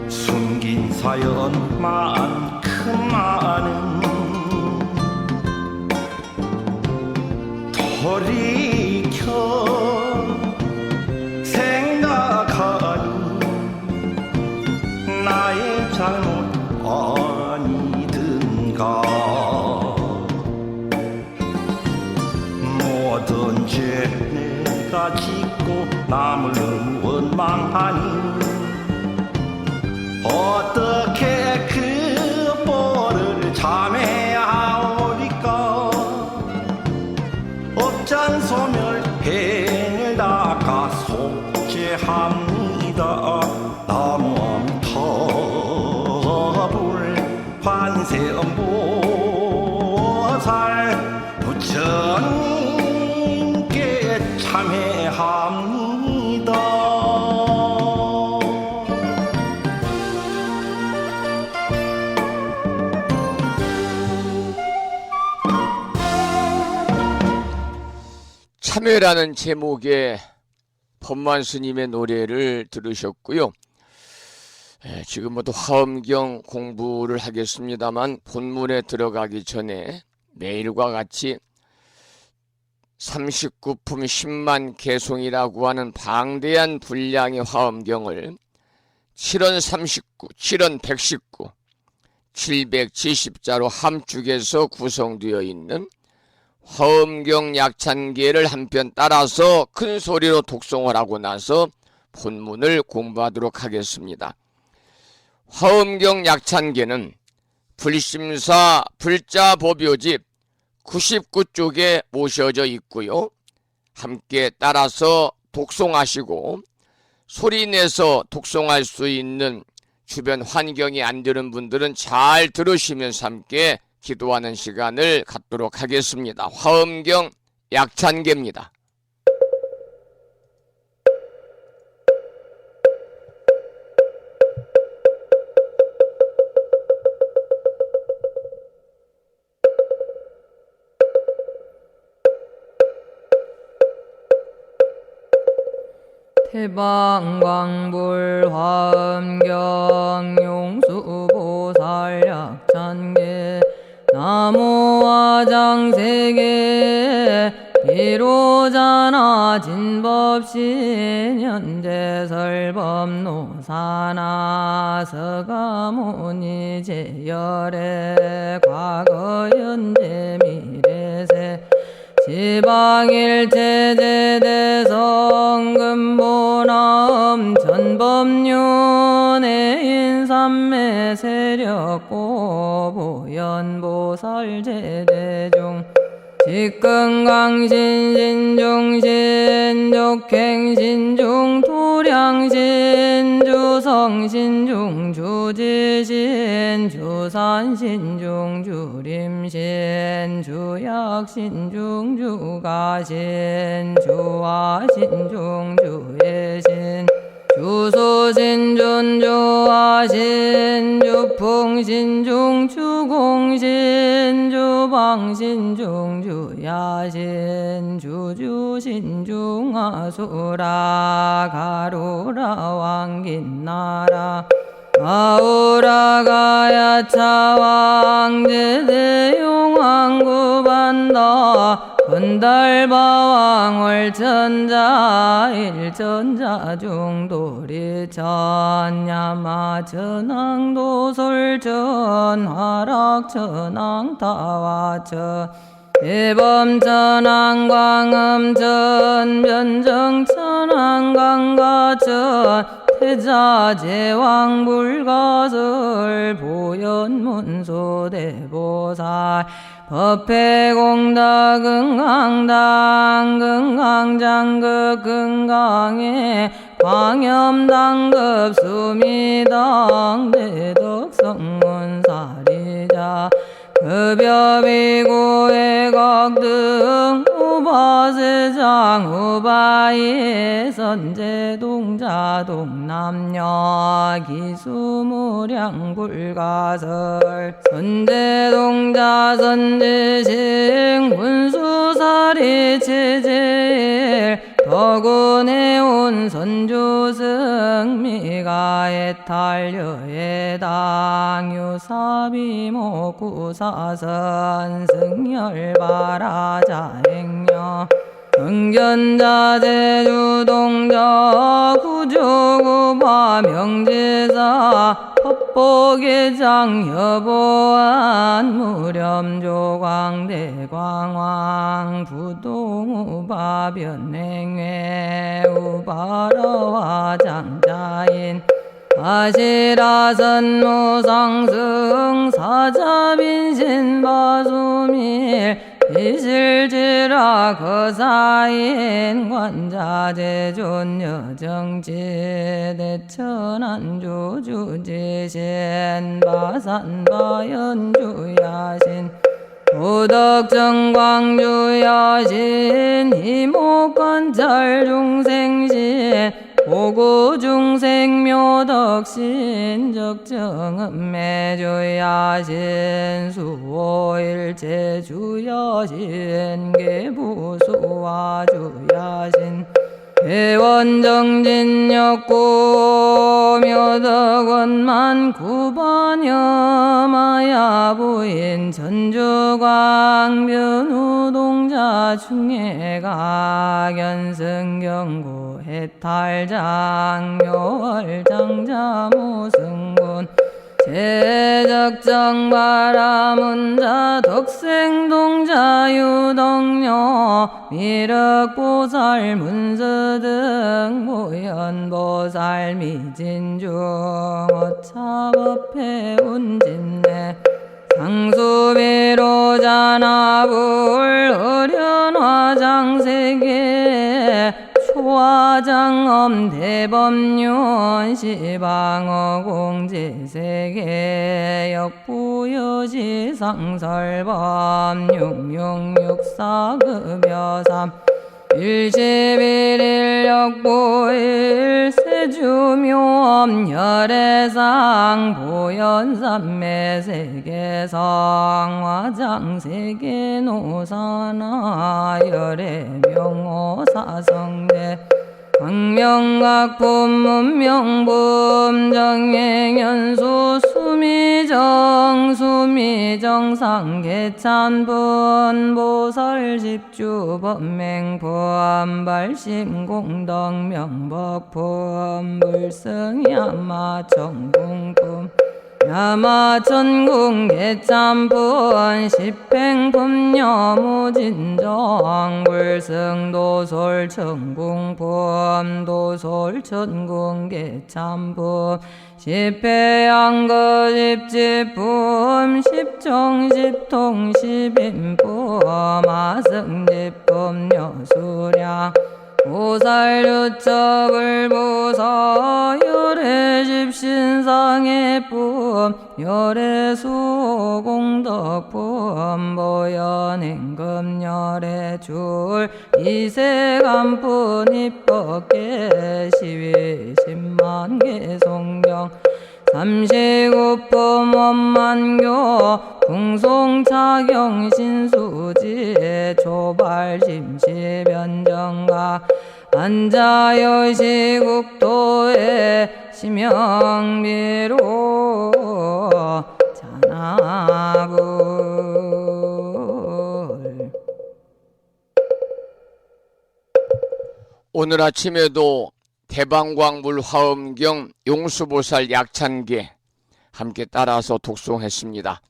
숨긴 사연 많큰 많은 돌이켜 생각하니 나의 잘못 아니든가. 모든 죄 내가 짓고 남을 너무 원망하니 어떻게 그 벌을 참회하오리까. 업장소멸 행을 닦아 속죄합니다. 남원터불 관세음보살 부처님께 참회합니다. 참회라는 제목의 법만스님의 노래를 들으셨고요. 지금 모두 화엄경 공부를 하겠습니다만 본문에 들어가기 전에 내일과 같이 39품 10만 개송이라고 하는 방대한 분량의 화엄경을 7원 39, 7원 119, 770자로 함축해서 구성되어 있는 화엄경 약찬계를 한편 따라서 큰 소리로 독송을 하고 나서 본문을 공부하도록 하겠습니다. 화엄경 약찬계는 불심사 불자보묘집 99쪽에 모셔져 있고요. 함께 따라서 독송하시고 소리내서 독송할 수 있는 주변 환경이 안 되는 분들은 잘 들으시면서 함께 기도하는 시간을 갖도록 하겠습니다. 화엄경 약찬계입니다. 태방광불 화엄경 용수보살 약찬계 나무화장세계 비로자나 진법신 현재설법노사나 서가모니 제열의 과거 현재 미래세 지방일체제대성금보남 전법륜의 세력고보현보살제대중 직근강신신중 신족행신중 토량신주 성신중 주지신 주산신중 주림신 주약신중 주가신 주화신중 주예신 주소신준 주화신 주풍신중 주공신 주방신중 주야신 주주신중 아수라 가루라 왕긴나라 아우라가야차왕제대용왕구반다 건달바왕월천자 일천자 중도리천 야마천왕도솔천 화락천왕타와천 대범천왕광음천 변정천왕광가천 태자제왕불가설 보현문소대보살 법회공덕응강당 금강장급 금강에 광염당급 수미당 대덕성문사리자 급여비고해각등 우바세장 우바이 선제동자동남녀 기수무량불가설 선제동자 선제식 문수사리 체제일 덕운해온 선조승미가에 탈려해당 유사비목구사선 승열바라자행녀 응견자제주동자 구조구바 명제사 법보계장 여보안 무렴조광대광왕 부동우바변행회 우바라와 장자인 아시라선무상승 사자빈신바수밀 이실지라 거사인 관자제존여정지 대천안조주지신 바산바연주야신 도덕정광주야신 이목건찰중생신 보고중생묘덕신 적정음매주야신 수오일체주야신 계부수와주야신 대원정진역고 묘덕원만 구반여마야 부인 전주광변우동자 중예가 견승경고 해탈장 묘월장자 모승군 제적정바라문자 덕생동자 유덕녀 미륵보살 문서등 보현보살 미진중 어차법회 운진내 상수비로자나불 어련화장세계 초화장엄 대법륜 시방어 공제세계 역부여시 상설범 6664급여삼 11일 역부일 세주묘엄 열애상 보현삼매세계성 화장세계노사나 열애명호사성대 광명각품 문명품 정행연수 수미정 수미정상 개찬분 보설십주 법맹품 발심공덕 명법품 불승야마천궁품 야마천궁 개참분 십행품 여무진정 불승도솔 천궁품 도솔천궁 개참품 십회양거집집품 십정십통 십인품 아승집품 여수량 보살유첩을 보사 열애집신상의품 열애수공덕품 보현행금 열애줄 이세간분 입법계 시위십만개 송경 삼시구품 원만교 궁송차경 신수지 초발심시변정가 안자여시국도에 심영비로 잔나불. 오늘 아침에도 대방광불 화엄경 용수보살 약찬계 함께 따라서 독송했습니다.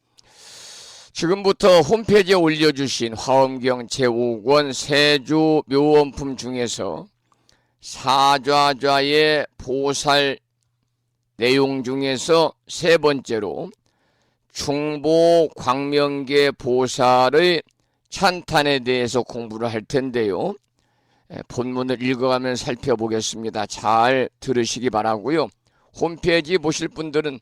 지금부터 홈페이지에 올려주신 화엄경 제5권 세주 묘원품 중에서 사좌좌의 보살 내용 중에서 세 번째로 중보 광명계 보살의 찬탄에 대해서 공부를 할 텐데요. 본문을 읽어가면 살펴보겠습니다. 잘 들으시기 바라고요. 홈페이지 보실 분들은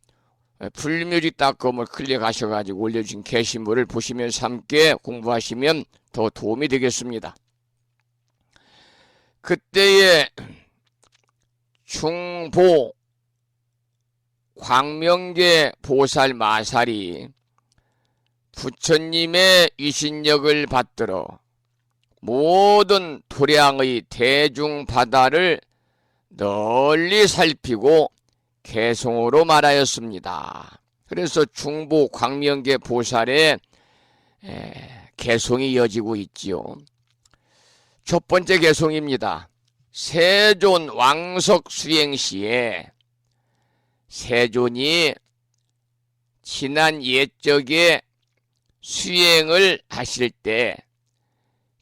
불뮤직닷컴을 클릭하셔가지고 올려주신 게시물을 보시면서 함께 공부하시면 더 도움이 되겠습니다. 그때의 중보 광명계 보살 마살이 부처님의 위신력을 받들어 모든 도량의 대중바다를 널리 살피고 개송으로 말하였습니다. 그래서 중보 광명계 보살의 개송이 이어지고 있지요. 첫 번째 개송입니다. 세존 왕석 수행 시에 세존이 지난 옛적에 수행을 하실 때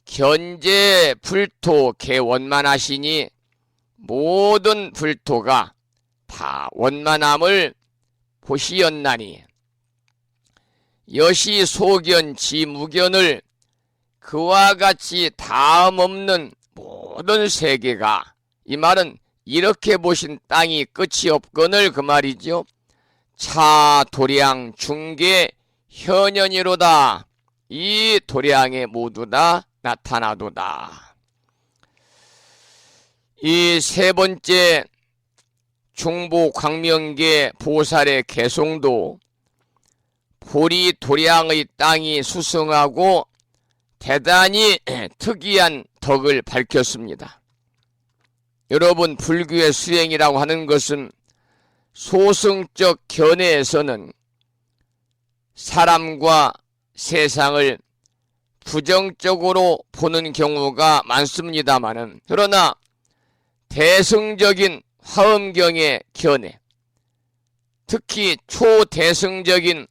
견제 불토 개원만하시니 모든 불토가 다 원만함을 보시었나니 여시 소견 지무견을 그와 같이 다음없는 모든 세계가, 이 말은 이렇게 보신 땅이 끝이 없거늘 그 말이죠. 차 도량 중계 현현이로다. 이 도량에 모두 다 나타나도다. 이 세 번째 중보 광명계 보살의 개송도 보리 도량의 땅이 수승하고 대단히 특이한 덕을 밝혔습니다. 여러분, 불교의 수행이라고 하는 것은 소승적 견해에서는 사람과 세상을 부정적으로 보는 경우가 많습니다마는, 그러나 대승적인 화엄경의 견해, 특히 초대승적인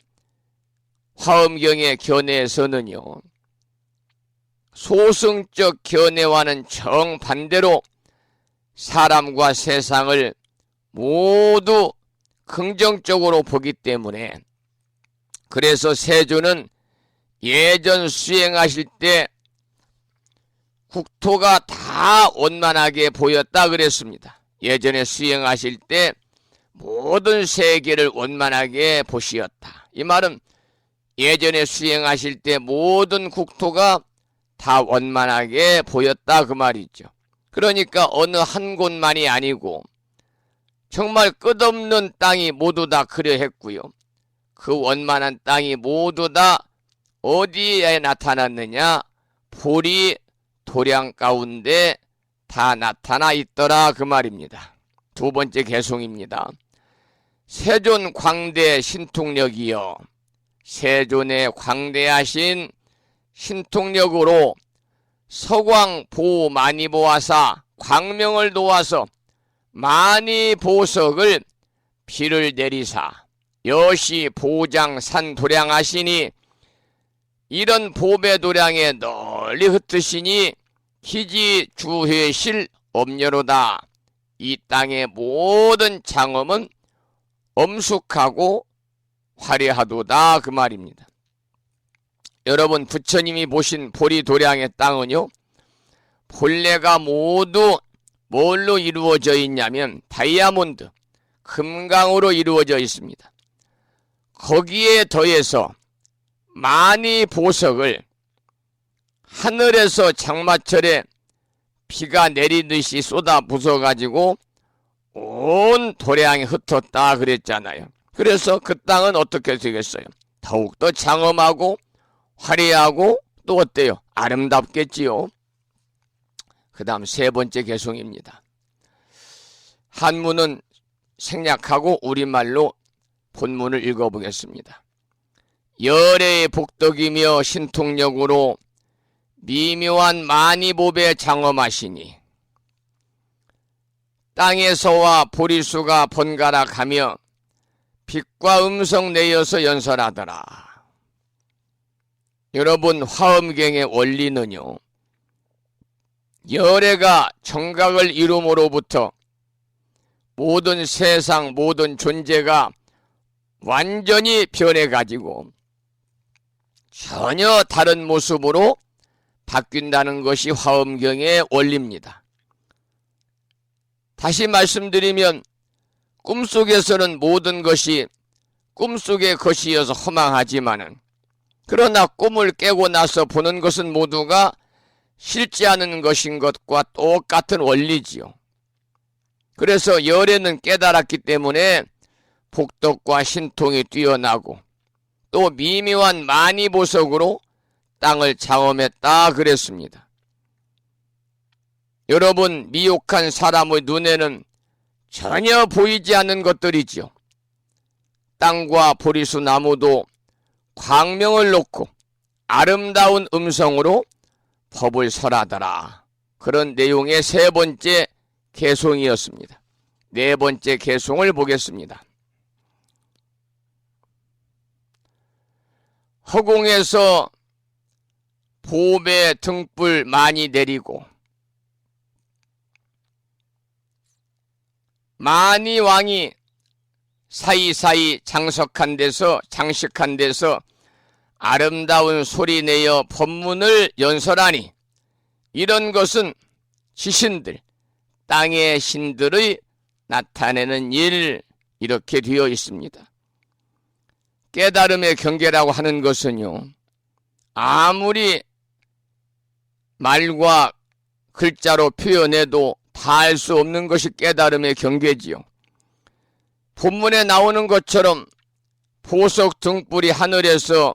화엄경의 견해에서는요, 소승적 견해와는 정반대로 사람과 세상을 모두 긍정적으로 보기 때문에, 그래서 세조는 예전 수행하실 때 국토가 다 원만하게 보였다 그랬습니다. 예전에 수행하실 때 모든 세계를 원만하게 보시었다. 이 말은 예전에 수행하실 때 모든 국토가 다 원만하게 보였다 그 말이죠. 그러니까 어느 한 곳만이 아니고 정말 끝없는 땅이 모두 다 그려했고요. 그 원만한 땅이 모두 다 어디에 나타났느냐? 보리 도량 가운데 다 나타나 있더라 그 말입니다. 두 번째 개송입니다. 세존 광대 신통력이여, 세존의 광대하신 신통력으로 서광 보 많이 보아사, 광명을 놓아서 많이 보석을 비를 내리사, 여시 보장 산 도량하시니, 이런 보배 도량에 널리 흩으시니 기지 주회실 엄여로다. 이 땅의 모든 장엄은 엄숙하고 화려하도다 그 말입니다. 여러분, 부처님이 보신 보리 도량의 땅은요, 본래가 모두 뭘로 이루어져 있냐면 다이아몬드, 금강으로 이루어져 있습니다. 거기에 더해서 많이 보석을 하늘에서 장마철에 비가 내리듯이 쏟아 부숴가지고 온 도량에 흩었다 그랬잖아요. 그래서 그 땅은 어떻게 되겠어요? 더욱더 장엄하고 화려하고 또 어때요? 아름답겠지요. 그 다음 세 번째 개송입니다. 한문은 생략하고 우리말로 본문을 읽어보겠습니다. 열애의 복덕이며 신통력으로 미묘한 만이보배 장엄하시니, 땅에서와 보리수가 번갈아 가며 빛과 음성 내어서 연설하더라. 여러분, 화엄경의 원리는요, 열애가 정각을 이룸으로부터 모든 세상 모든 존재가 완전히 변해가지고 전혀 다른 모습으로 바뀐다는 것이 화엄경의 원리입니다. 다시 말씀드리면, 꿈속에서는 모든 것이 꿈속의 것이어서 허망하지만은, 그러나 꿈을 깨고 나서 보는 것은 모두가 실지 않은 것인 것과 똑같은 원리지요. 그래서 열애는 깨달았기 때문에 복덕과 신통이 뛰어나고 또 미묘한 만이보석으로 땅을 장엄했다 그랬습니다. 여러분, 미혹한 사람의 눈에는 전혀 보이지 않는 것들이지요. 땅과 보리수 나무도 광명을 놓고 아름다운 음성으로 법을 설하더라. 그런 내용의 세 번째 개송이었습니다. 네 번째 개송을 보겠습니다. 허공에서 보배 등불 많이 내리고 많이 왕이 사이사이 장식한 데서 아름다운 소리 내어 법문을 연설하니, 이런 것은 지신들, 땅의 신들의 나타내는 일, 이렇게 되어 있습니다. 깨달음의 경계라고 하는 것은요, 아무리 말과 글자로 표현해도 다 알 수 없는 것이 깨달음의 경계지요. 본문에 나오는 것처럼 보석 등불이 하늘에서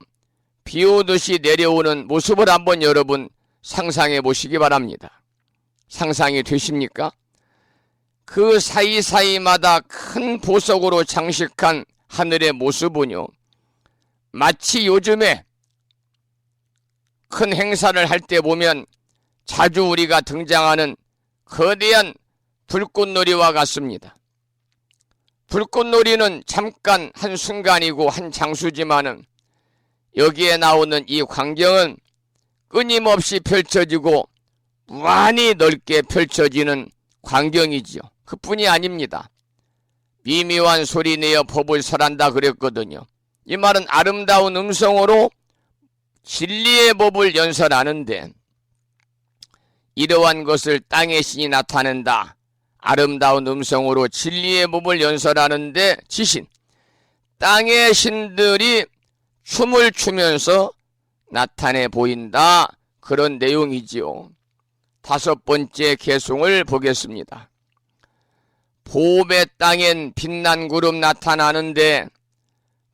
비 오듯이 내려오는 모습을 한번 여러분 상상해 보시기 바랍니다. 상상이 되십니까? 그 사이사이마다 큰 보석으로 장식한 하늘의 모습은요, 마치 요즘에 큰 행사를 할 때 보면 자주 우리가 등장하는 거대한 불꽃놀이와 같습니다. 불꽃놀이는 잠깐 한순간이고 한 장수지만은 여기에 나오는 이 광경은 끊임없이 펼쳐지고 무한히 넓게 펼쳐지는 광경이지요. 그뿐이 아닙니다. 미묘한 소리 내어 법을 설한다 그랬거든요. 이 말은 아름다운 음성으로 진리의 법을 연설하는데, 이러한 것을 땅의 신이 나타낸다. 아름다운 음성으로 진리의 법을 연설하는데 지신, 땅의 신들이 춤을 추면서 나타내 보인다. 그런 내용이지요. 다섯 번째 개송을 보겠습니다. 보배 땅엔 빛난 구름 나타나는데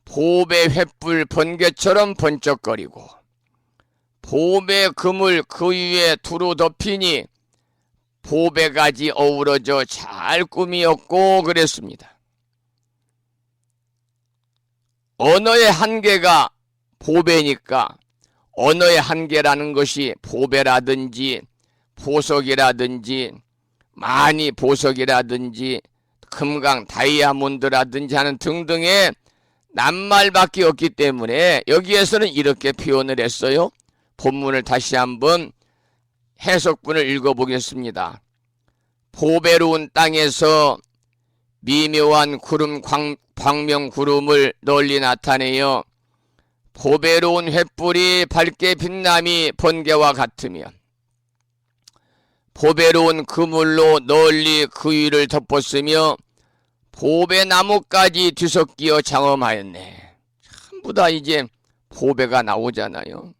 보배 횃불 번개처럼 번쩍거리고 보배 그물 그 위에 두루 덮이니 보배가지 어우러져 잘 꾸미었고 그랬습니다. 언어의 한계가 보배니까 언어의 한계라는 것이 보배라든지 보석이라든지 많이 보석이라든지 금강 다이아몬드라든지 하는 등등의 낱말밖에 없기 때문에 여기에서는 이렇게 표현을 했어요. 본문을 다시 한번 해석문을 읽어보겠습니다. 보배로운 땅에서 미묘한 구름 광명 구름을 널리 나타내어 보배로운 횃불이 밝게 빛남이 번개와 같으며 보배로운 그물로 널리 그 위를 덮었으며 보배나무까지 뒤섞여 장엄하였네. 전부 다 이제 보배가 나오잖아요.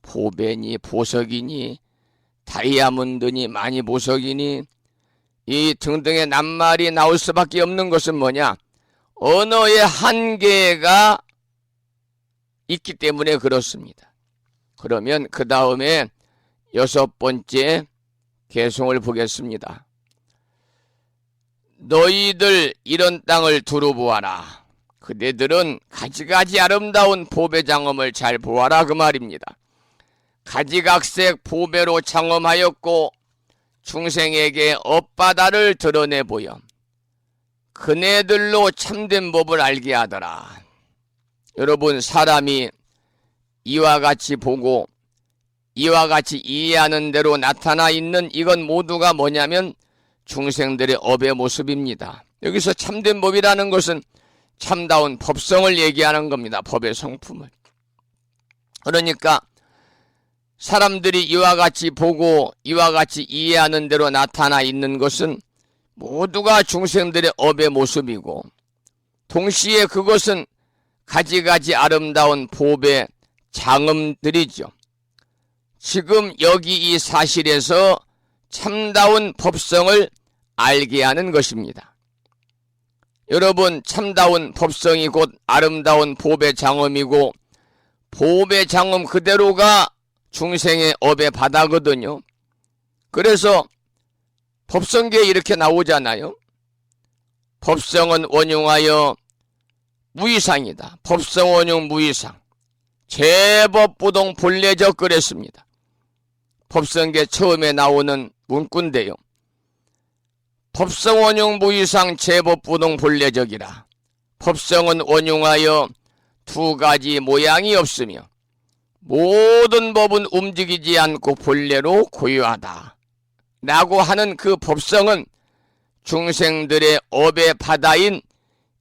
보배니 보석이니 다이아몬드니 많이 보석이니 이 등등의 낱말이 나올 수밖에 없는 것은 뭐냐? 언어의 한계가 있기 때문에 그렇습니다. 그러면 그 다음에 여섯 번째 개송을 보겠습니다. 너희들 이런 땅을 두루 보아라. 그대들은 가지가지 아름다운 보배 장엄을 잘 보아라 그 말입니다. 가지각색 보배로 장엄하였고 중생에게 엇바다를 드러내 보여 그네들로 참된 법을 알게 하더라. 여러분, 사람이 이와 같이 보고 이와 같이 이해하는 대로 나타나 있는 이건 모두가 뭐냐면 중생들의 업의 모습입니다. 여기서 참된 법이라는 것은 참다운 법성을 얘기하는 겁니다. 법의 성품을. 그러니까 사람들이 이와 같이 보고 이와 같이 이해하는 대로 나타나 있는 것은 모두가 중생들의 업의 모습이고 동시에 그것은 가지가지 아름다운 보배 장엄들이죠. 지금 여기 이 사실에서 참다운 법성을 알게 하는 것입니다. 여러분, 참다운 법성이 곧 아름다운 보배 장엄이고 보배 장엄 그대로가 중생의 업의 바다거든요. 그래서 법성계에 이렇게 나오잖아요. 법성은 원흉하여 무이상이다. 법성 원흉 무이상. 제법부동 본래적 그랬습니다. 법성계 처음에 나오는 문구인데요. 법성 원흉 무이상 제법부동 본래적이라. 법성은 원흉하여 두 가지 모양이 없으며 모든 법은 움직이지 않고 본래로 고유하다 라고 하는 그 법성은 중생들의 업의 바다인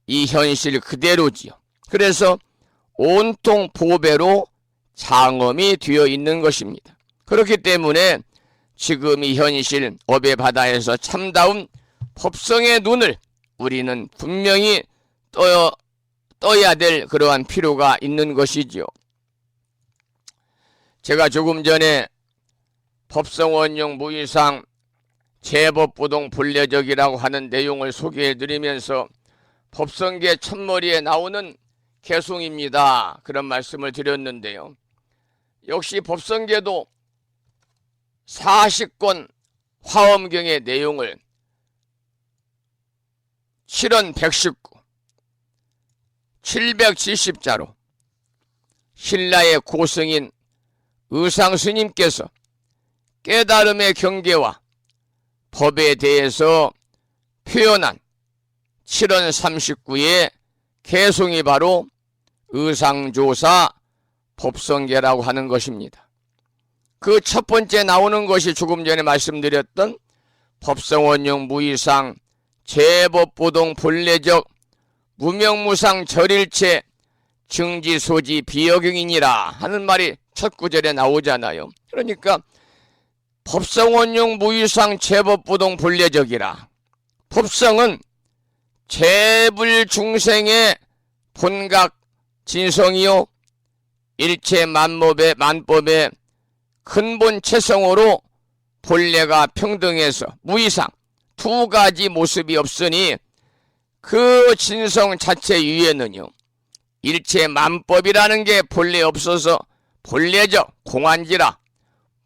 이 현실 그대로지요. 그래서 온통 보배로 장엄이 되어 있는 것입니다. 그렇기 때문에 지금 이 현실 업의 바다에서 참다운 법성의 눈을 우리는 분명히 떠야 될 그러한 필요가 있는 것이지요. 제가 조금 전에 법성원용 무이상 제법부동 본래적이라고 하는 내용을 소개해드리면서 법성계 첫머리에 나오는 개송입니다. 그런 말씀을 드렸는데요. 역시 법성계도 40권 화엄경의 내용을 7원 119 770자로 신라의 고승인 의상스님께서 깨달음의 경계와 법에 대해서 표현한 7원 39의 개송이 바로 의상조사 법성계라고 하는 것입니다. 그 첫 번째 나오는 것이 조금 전에 말씀드렸던 법성원용 무이상 제법보동 본래적 무명무상 절일체 증지소지 비여경이니라 하는 말이 첫 구절에 나오잖아요. 그러니까 법성원용 무이상 제법보동 본래적이라. 법성은 재불중생의 본각 진성이요 일체 만법의 근본 체성으로 본래가 평등해서 무이상 두 가지 모습이 없으니 그 진성 자체 위에는요 일체 만법이라는 게 본래 없어서 본래적 공안지라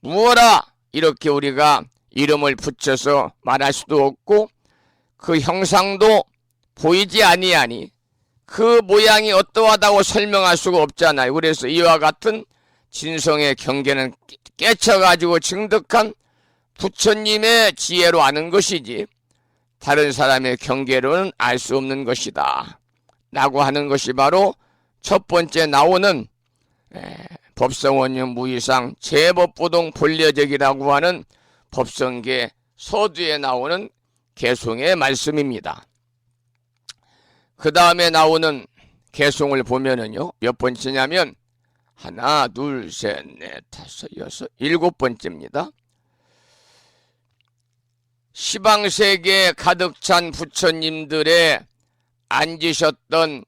무어라 이렇게 우리가 이름을 붙여서 말할 수도 없고 그 형상도 보이지 아니하니 그 모양이 어떠하다고 설명할 수가 없잖아요. 그래서 이와 같은 진성의 경계는 깨쳐가지고 증득한 부처님의 지혜로 아는 것이지 다른 사람의 경계로는 알 수 없는 것이다 라고 하는 것이 바로 첫 번째 나오는 법성원용 무이상 제법보동 본래적이라고 하는 법성계 서두에 나오는 개송의 말씀입니다. 그 다음에 나오는 개송을 보면은요 몇 번째냐면 하나 둘 셋 넷 다섯 여섯 일곱 번째입니다. 시방세계에 가득 찬 부처님들의 앉으셨던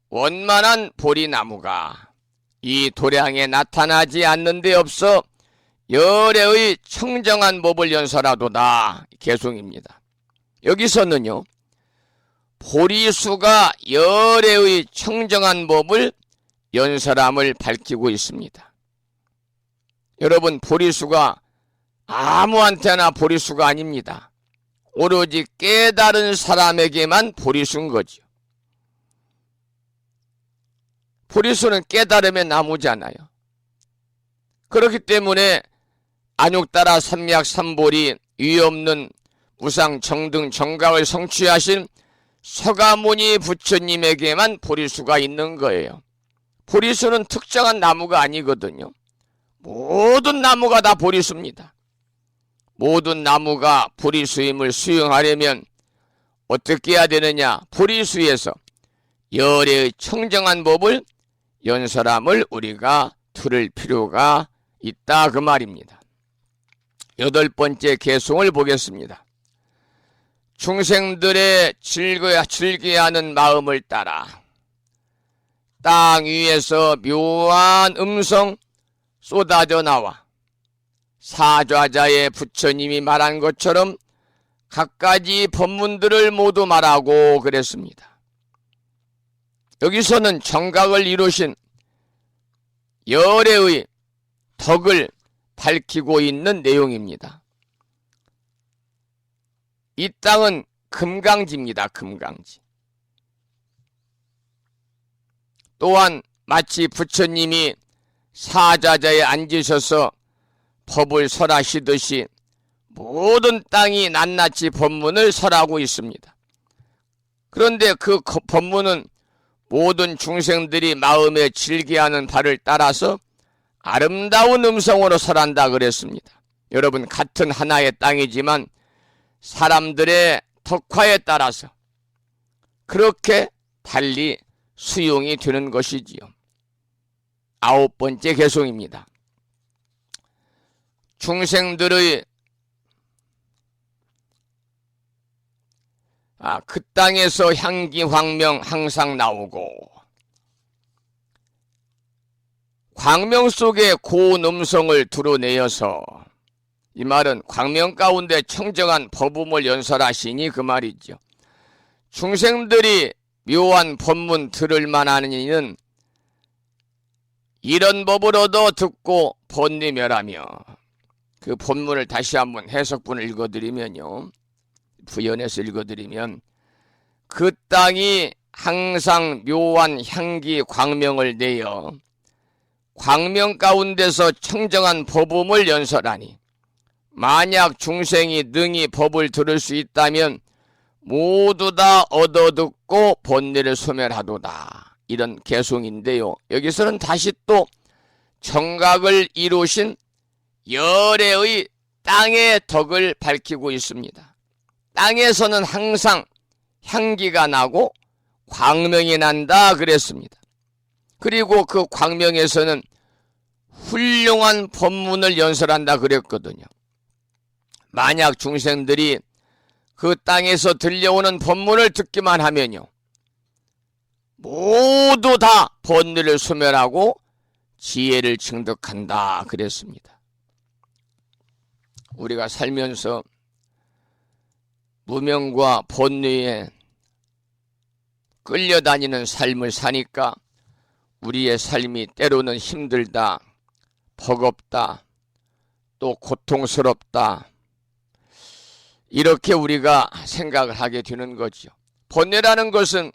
원만한 보리나무가 이 도량에 나타나지 않는 데 없어 열애의 청정한 법을 연설하도다 개송입니다. 여기서는요 보리수가 열애의 청정한 법을 연설함을 밝히고 있습니다. 여러분 보리수가 아무한테나 보리수가 아닙니다. 오로지 깨달은 사람에게만 보리수인 거죠. 보리수는 깨달음의 나무잖아요. 그렇기 때문에 안욕따라 삼약 삼보리 위없는 무상 정등 정각을 성취하신 서가모니 부처님에게만 보리수가 있는 거예요. 보리수는 특정한 나무가 아니거든요. 모든 나무가 다 보리수입니다. 모든 나무가 보리수임을 수용하려면 어떻게 해야 되느냐? 보리수에서 열애의 청정한 법을 연설함을 우리가 들을 필요가 있다 그 말입니다. 여덟 번째 개송을 보겠습니다. 중생들의 즐거워하는 마음을 따라 땅 위에서 묘한 음성 쏟아져 나와 사좌자의 부처님이 말한 것처럼 갖가지 법문들을 모두 말하고 그랬습니다. 여기서는 정각을 이루신 열애의 덕을 밝히고 있는 내용입니다. 이 땅은 금강지입니다. 금강지. 또한 마치 부처님이 사좌자에 앉으셔서 법을 설하시듯이 모든 땅이 낱낱이 법문을 설하고 있습니다. 그런데 그 법문은 모든 중생들이 마음에 즐겨하는 바를 따라서 아름다운 음성으로 설한다 그랬습니다. 여러분 같은 하나의 땅이지만 사람들의 덕화에 따라서 그렇게 달리 수용이 되는 것이지요. 아홉 번째 개송입니다. 중생들의 그 땅에서 향기 황명 항상 나오고 광명 속에 고운 음성을 드러내어서 이 말은 광명 가운데 청정한 법음을 연설하시니 그 말이죠. 중생들이 묘한 법문 들을 만한 이는 이런 법으로도 듣고 번뇌멸하며 그 본문을 다시 한번 해석본을 읽어드리면요. 부연해서 읽어드리면 그 땅이 항상 묘한 향기 광명을 내어 광명 가운데서 청정한 법음을 연설하니 만약 중생이 능히 법을 들을 수 있다면 모두 다 얻어듣고 본래를 소멸하도다. 이런 개송인데요. 여기서는 다시 또 정각을 이루신 열애의 땅의 덕을 밝히고 있습니다. 땅에서는 항상 향기가 나고 광명이 난다 그랬습니다. 그리고 그 광명에서는 훌륭한 법문을 연설한다 그랬거든요. 만약 중생들이 그 땅에서 들려오는 법문을 듣기만 하면요, 모두 다 본래를 소멸하고 지혜를 증득한다 그랬습니다. 우리가 살면서 무명과 본뇌에 끌려다니는 삶을 사니까 우리의 삶이 때로는 힘들다, 버겁다, 또 고통스럽다, 이렇게 우리가 생각을 하게 되는 거죠. 번뇌라는 것은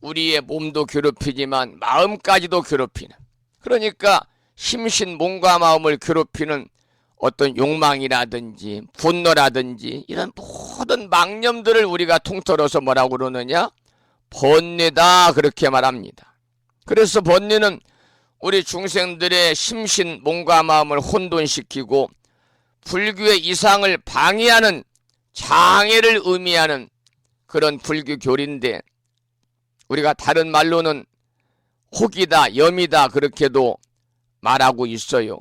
우리의 몸도 괴롭히지만 마음까지도 괴롭히는, 그러니까 심신 몸과 마음을 괴롭히는 어떤 욕망이라든지 분노라든지 이런 모든 망념들을 우리가 통틀어서 뭐라고 그러느냐? 번뇌다 그렇게 말합니다. 그래서 번뇌는 우리 중생들의 심신 몸과 마음을 혼돈시키고 불교의 이상을 방해하는 장애를 의미하는 그런 불교 교리인데, 우리가 다른 말로는 혹이다, 염이다 그렇게도 말하고 있어요.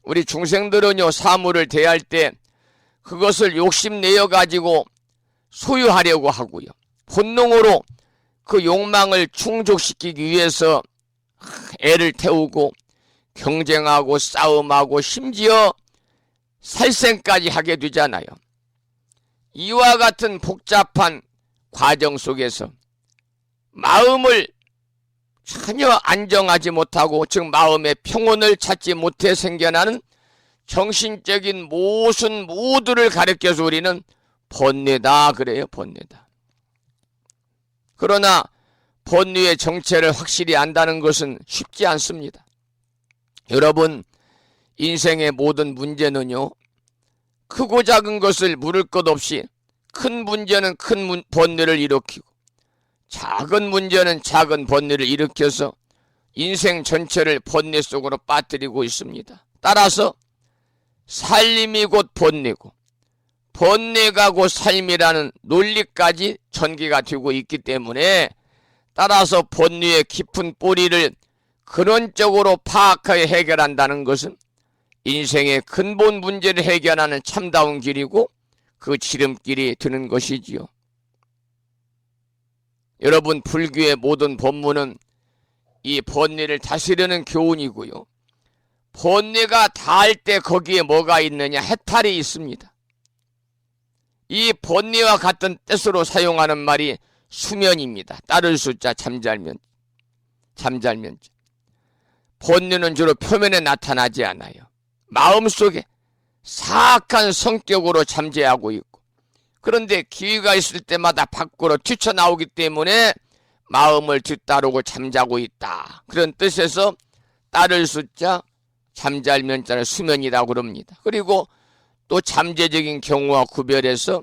우리 중생들은요, 사물을 대할 때 그것을 욕심내어 가지고 소유하려고 하고요, 본능으로 그 욕망을 충족시키기 위해서 애를 태우고 경쟁하고 싸움하고 심지어 살생까지 하게 되잖아요. 이와 같은 복잡한 과정 속에서 마음을 전혀 안정하지 못하고, 즉 마음의 평온을 찾지 못해 생겨나는 정신적인 모순 모두를 가리켜서 우리는 번뇌다 그래요. 번뇌다. 그러나 번뇌의 정체를 확실히 안다는 것은 쉽지 않습니다. 여러분, 인생의 모든 문제는요, 크고 작은 것을 물을 것 없이 큰 문제는 큰 번뇌를 일으키고 작은 문제는 작은 번뇌를 일으켜서 인생 전체를 번뇌 속으로 빠뜨리고 있습니다. 따라서 살림이 곧 번뇌고 번뇌가 곧 삶이라는 논리까지 전개가 되고 있기 때문에, 따라서 번뇌의 깊은 뿌리를 근원적으로 파악하여 해결한다는 것은 인생의 근본 문제를 해결하는 참다운 길이고 그 지름길이 되는 것이지요. 여러분, 불교의 모든 법문은 이 번뇌를 다스리는 교훈이고요, 번뇌가 닿을 때 거기에 뭐가 있느냐? 해탈이 있습니다. 이 번뇌와 같은 뜻으로 사용하는 말이 수면입니다. 따를 수자 잠잘면, 잠잘면. 번뇌는 주로 표면에 나타나지 않아요. 마음속에 사악한 성격으로 잠재하고 있고, 그런데 기회가 있을 때마다 밖으로 튀쳐나오기 때문에 마음을 뒤따르고 잠자고 있다, 그런 뜻에서 따를 수자 잠잘면자를 수면이라고 그럽니다. 그리고 또 잠재적인 경우와 구별해서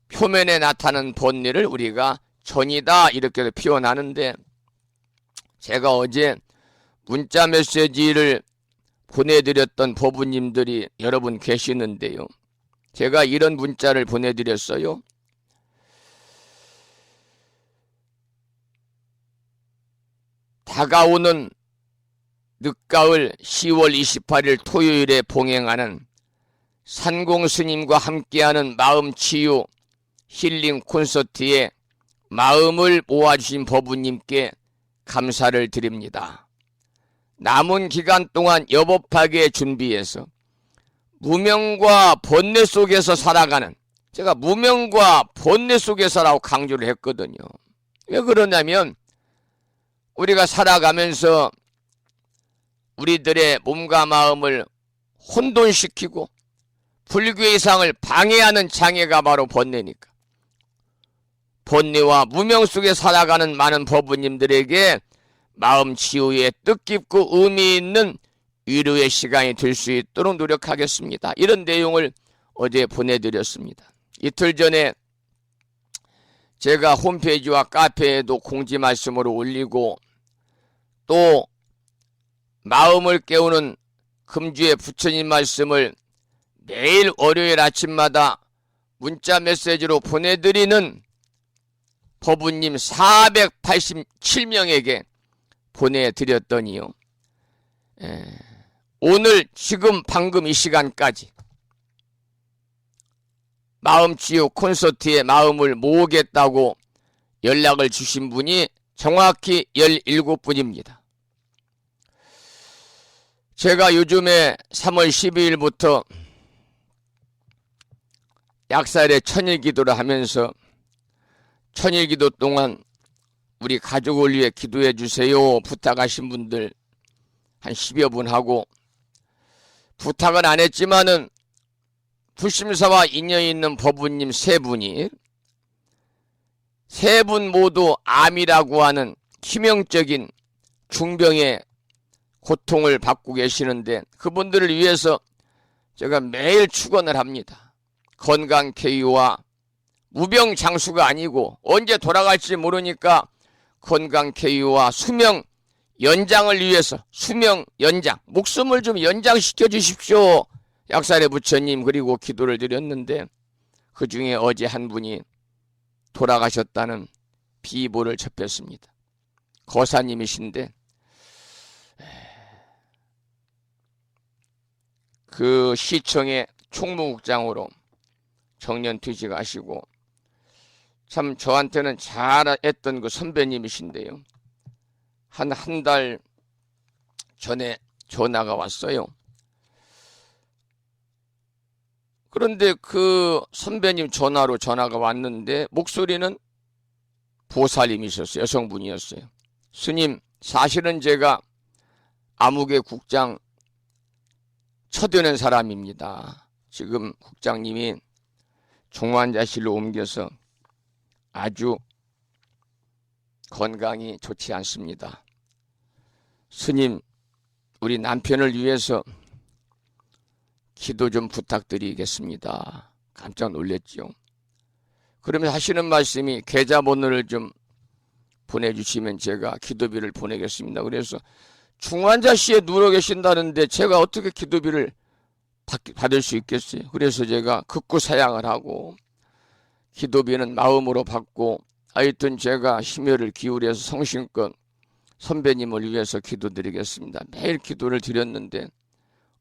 표면에 나타나는 번뇌를 우리가 전이다 이렇게 표현하는데, 제가 어제 문자 메시지를 보내드렸던 법부님들이 여러분 계시는데요, 제가 이런 문자를 보내드렸어요. 다가오는 늦가을 10월 28일 토요일에 봉행하는 산공스님과 함께하는 마음치유 힐링 콘서트에 마음을 모아주신 법부님께 감사를 드립니다. 남은 기간 동안 여법하게 준비해서 무명과 번뇌 속에서 살아가는, 제가 무명과 번뇌 속에서라고 강조를 했거든요. 왜 그러냐면 우리가 살아가면서 우리들의 몸과 마음을 혼돈시키고 불교의 이상을 방해하는 장애가 바로 번뇌니까. 본뇌와 무명 속에 살아가는 많은 법부님들에게 마음 치유에 뜻깊고 의미 있는 위로의 시간이 될 수 있도록 노력하겠습니다. 이런 내용을 어제 보내드렸습니다. 이틀 전에 제가 홈페이지와 카페에도 공지 말씀으로 올리고 또 마음을 깨우는 금주의 부처님 말씀을 매일 월요일 아침마다 문자 메시지로 보내드리는 법부님 487명에게 보내드렸더니요. 오늘 지금 방금 이 시간까지 마음치유 콘서트에 마음을 모으겠다고 연락을 주신 분이 정확히 17분입니다. 제가 요즘에 3월 12일부터 약살의 천일기도를 하면서 천일기도 동안 우리 가족을 위해 기도해 주세요 부탁하신 분들 한 10여 분 하고, 부탁은 안 했지만은 불심사와 인연이 있는 법부님 3분이 3분 모두 암이라고 하는 치명적인 중병의 고통을 받고 계시는데 그분들을 위해서 제가 매일 축원을 합니다. 건강 쾌유와 무병장수가 아니고 언제 돌아갈지 모르니까 건강 쾌유와 수명 연장을 위해서 수명 연장, 목숨을 좀 연장시켜 주십시오. 약살의 부처님 그리고 기도를 드렸는데 그 중에 어제 한 분이 돌아가셨다는 비보를 접했습니다. 거사님이신데 그 시청의 총무국장으로 정년 퇴직하시고 참 저한테는 잘했던 그 선배님이신데요. 한 달 전에 전화가 왔어요. 그런데 그 선배님 전화가 왔는데 목소리는 보살님이셨어요. 여성분이었어요. 스님, 사실은 제가 암흑의 국장 쳐드는 사람입니다. 지금 국장님이 중환자실로 옮겨서 아주 건강이 좋지 않습니다. 스님, 우리 남편을 위해서 기도 좀 부탁드리겠습니다. 깜짝 놀랐죠. 그러면 하시는 말씀이 계좌번호를 좀 보내주시면 제가 기도비를 보내겠습니다. 그래서 중환자실에 누워 계신다는데 제가 어떻게 기도비를 받을 수 있겠어요. 그래서 제가 극구 사양을 하고 기도비는 마음으로 받고 하여튼 제가 심혈을 기울여서 성심껏 선배님을 위해서 기도드리겠습니다. 매일 기도를 드렸는데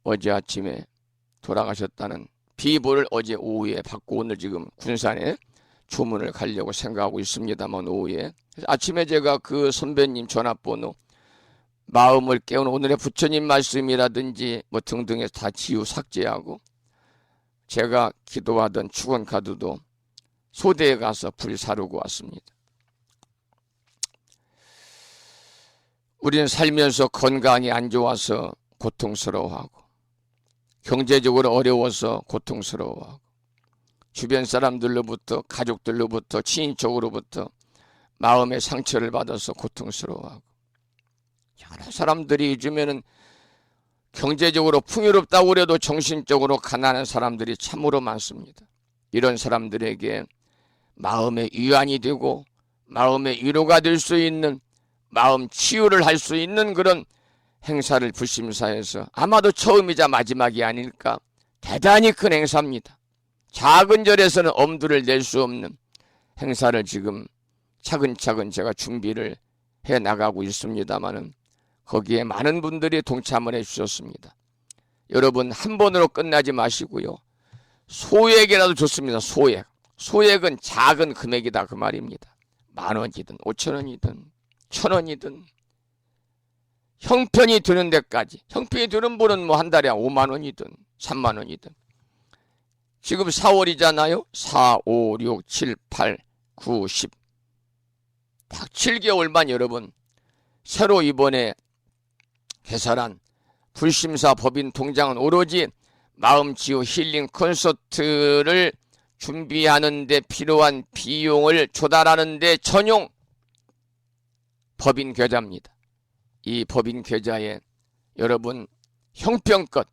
어제 아침에 돌아가셨다는 비보를 어제 오후에 받고 오늘 지금 군산에 조문을 가려고 생각하고 있습니다만 오후에 아침에 제가 그 선배님 전화번호 마음을 깨우는 오늘의 부처님 말씀이라든지 뭐 등등에 다 지우 삭제하고 제가 기도하던 축원 카드도 소대에 가서 불 사르고 왔습니다. 우리는 살면서 건강이 안 좋아서 고통스러워하고 경제적으로 어려워서 고통스러워하고 주변 사람들로부터 가족들로부터 친인척으로부터 마음의 상처를 받아서 고통스러워하고 여러 사람들이 요즘에는 경제적으로 풍요롭다고 그래도 정신적으로 가난한 사람들이 참으로 많습니다. 이런 사람들에게 마음의 위안이 되고 마음의 위로가 될 수 있는 마음 치유를 할 수 있는 그런 행사를 불심사에서 아마도 처음이자 마지막이 아닐까 대단히 큰 행사입니다. 작은 절에서는 엄두를 낼 수 없는 행사를 지금 차근차근 제가 준비를 해 나가고 있습니다마는 거기에 많은 분들이 동참을 해 주셨습니다. 여러분 한 번으로 끝나지 마시고요. 소액이라도 좋습니다. 소액은 작은 금액이다 그 말입니다. 10,000원이든 5,000원이든 1,000원이든 형편이 드는 데까지 형편이 드는 분은 뭐 한 달에 5만원이든 3만원이든 지금 4월이잖아요. 4, 5, 6, 7, 8, 9, 10 딱 7개월만 여러분 새로 이번에 개설한 불심사 법인 통장은 오로지 마음치유 힐링 콘서트를 준비하는 데 필요한 비용을 조달하는 데 전용 법인 계좌입니다. 이 법인 계좌에 여러분 형편껏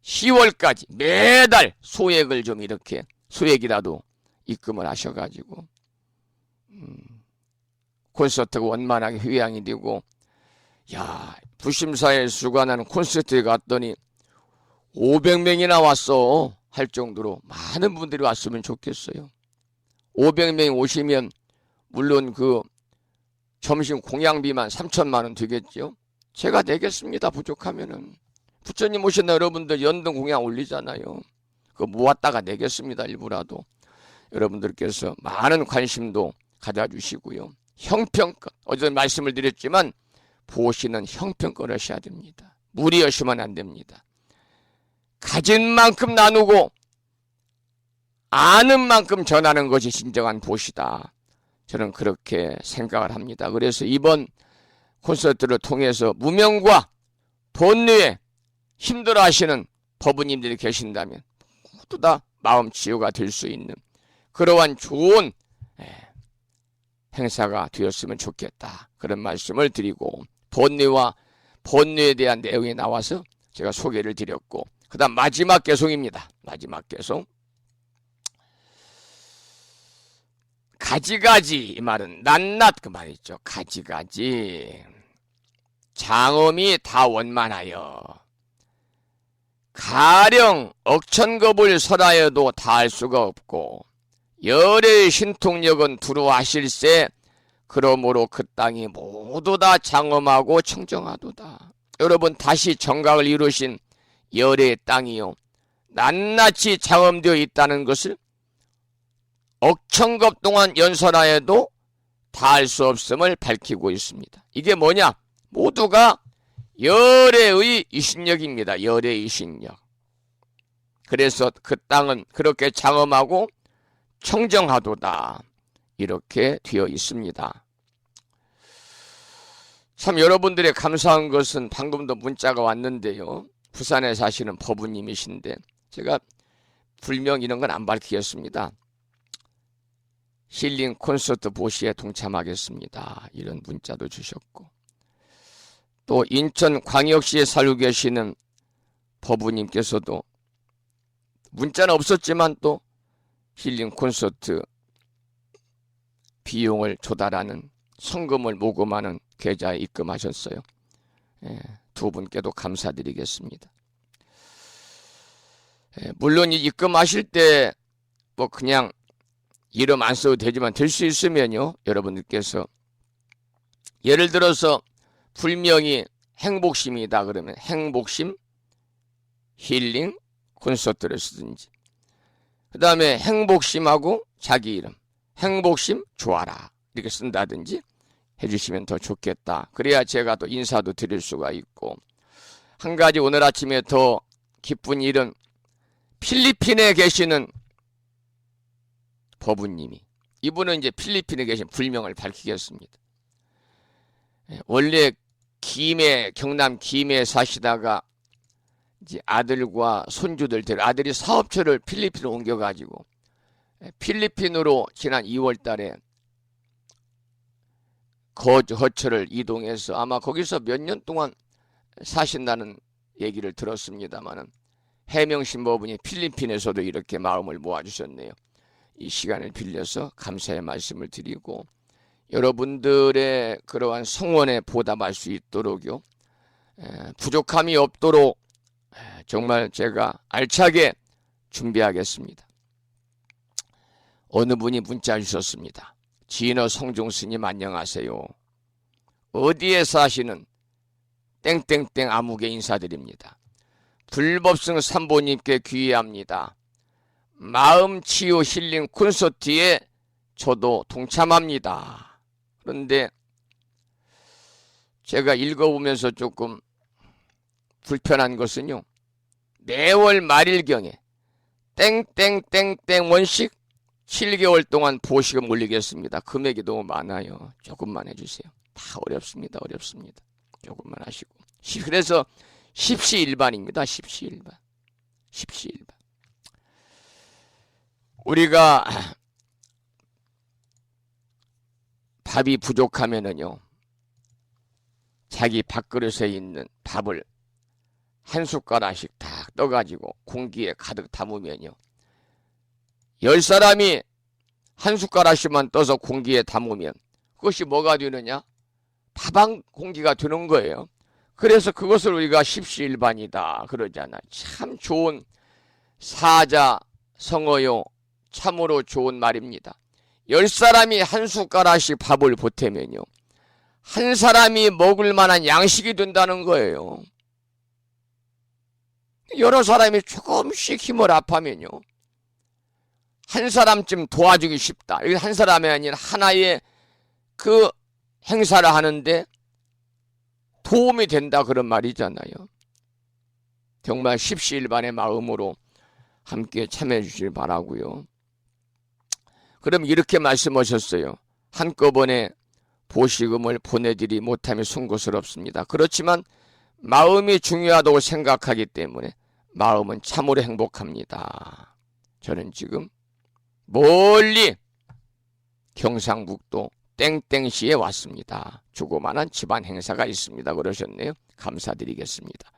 10월까지 매달 소액을 좀 이렇게 소액이라도 입금을 하셔가지고 콘서트가 원만하게 휴양이 되고, 야, 부심사에 수관하는 콘서트에 갔더니 500명이나 왔어 할 정도로 많은 분들이 왔으면 좋겠어요. 500명이 오시면 물론 그 점심 공양비만 3천만 원 되겠죠. 제가 내겠습니다. 부족하면은. 부처님 오신다 여러분들 연등 공양 올리잖아요. 그거 모았다가 내겠습니다. 일부라도. 여러분들께서 많은 관심도 가져주시고요. 형편껏, 어제 말씀을 드렸지만 보시는 형편껏 하셔야 됩니다. 무리하시면 안 됩니다. 가진 만큼 나누고 아는 만큼 전하는 것이 진정한 보시다. 저는 그렇게 생각을 합니다. 그래서 이번 콘서트를 통해서 무명과 본뇌에 힘들어하시는 법부님들이 계신다면 모두 다 마음 치유가 될 수 있는 그러한 좋은 행사가 되었으면 좋겠다. 그런 말씀을 드리고, 본뇌와 본뇌에 대한 내용이 나와서 제가 소개를 드렸고, 그 다음 마지막 개송입니다. 마지막 개송. 가지가지, 이 말은 낱낱 그 말이죠. 가지가지. 장엄이 다 원만하여 가령 억천겁을 설하여도 다 할 수가 없고, 열의 신통력은 두루하실세. 그러므로 그 땅이 모두 다 장엄하고 청정하도다. 여러분, 다시 정각을 이루신 열의 땅이요 낱낱이 장엄되어 있다는 것을 억천겁 동안 연설하여도 다 할 수 없음을 밝히고 있습니다. 이게 뭐냐? 모두가 열의 이신력입니다. 열의 이신력. 그래서 그 땅은 그렇게 장엄하고 청정하도다. 이렇게 되어 있습니다. 참 여러분들의 감사한 것은 방금도 문자가 왔는데요. 부산에 사시는 법부님이신데 제가 불명 이런 건 안 밝히겠습니다. 힐링 콘서트 보시에 동참하겠습니다. 이런 문자도 주셨고, 또 인천광역시에 살고 계시는 법부님께서도 문자는 없었지만 또 힐링 콘서트 비용을 조달하는 성금을 모금하는 계좌에 입금하셨어요. 두 분께도 감사드리겠습니다. 물론 이 입금하실 때 뭐 그냥 이름 안 써도 되지만 될 수 있으면요, 여러분들께서 예를 들어서 불명이 행복심이다 그러면 행복심 힐링 콘서트를 쓰든지, 그 다음에 행복심하고 자기 이름 행복심 좋아라 이렇게 쓴다든지 해주시면 더 좋겠다. 그래야 제가 또 인사도 드릴 수가 있고, 한 가지 오늘 아침에 더 기쁜 일은 필리핀에 계시는 법부님이, 이분은 이제 필리핀에 계신 불명을 밝히겠습니다. 원래 경남 김해에 사시다가 이제 아들과 손주들 데려 아들이 사업처를 필리핀으로 옮겨가지고 필리핀으로 지난 2월 달에 거처를 이동해서 아마 거기서 몇 년 동안 사신다는 얘기를 들었습니다마는 해명신법분이 필리핀에서도 이렇게 마음을 모아주셨네요. 이 시간을 빌려서 감사의 말씀을 드리고, 여러분들의 그러한 성원에 보답할 수 있도록요, 부족함이 없도록 정말 제가 알차게 준비하겠습니다. 어느 분이 문자 주셨습니다. 진어 성종스님 안녕하세요. 어디에 사시는 땡땡땡 아무개 인사드립니다. 불법승 삼보님께 귀의합니다. 마음치유 힐링 콘서트에 저도 동참합니다. 그런데 제가 읽어보면서 조금 불편한 것은요, 매월 말일경에 땡땡땡땡 원씩 7개월 동안 보시금 올리겠습니다. 금액이 너무 많아요. 조금만 해주세요. 다 어렵습니다. 조금만 하시고. 그래서 십시일반입니다. 십시일반. 우리가 밥이 부족하면은요, 자기 밥그릇에 있는 밥을 한 숟가락씩 딱 떠가지고 공기에 가득 담으면요, 10사람이 한 숟가락씩만 떠서 공기에 담으면 그것이 뭐가 되느냐? 밥 한 공기가 되는 거예요. 그래서 그것을 우리가 십시일반이다 그러잖아. 참 좋은 사자성어요. 참으로 좋은 말입니다. 10사람이 한 숟가락씩 밥을 보태면요, 한 사람이 먹을 만한 양식이 된다는 거예요. 여러 사람이 조금씩 힘을 합하면요, 한 사람쯤 도와주기 쉽다. 이게 한 사람이 아니라 하나의 그 행사를 하는데 도움이 된다 그런 말이잖아요. 정말 십시일반의 마음으로 함께 참여해 주시길 바라고요. 그럼 이렇게 말씀하셨어요. 한꺼번에 보시금을 보내드리 못함이 송구스럽습니다. 그렇지만 마음이 중요하다고 생각하기 때문에 마음은 참으로 행복합니다. 저는 지금 멀리 경상북도 땡땡시에 왔습니다. 조그마한 집안 행사가 있습니다. 그러셨네요. 감사드리겠습니다.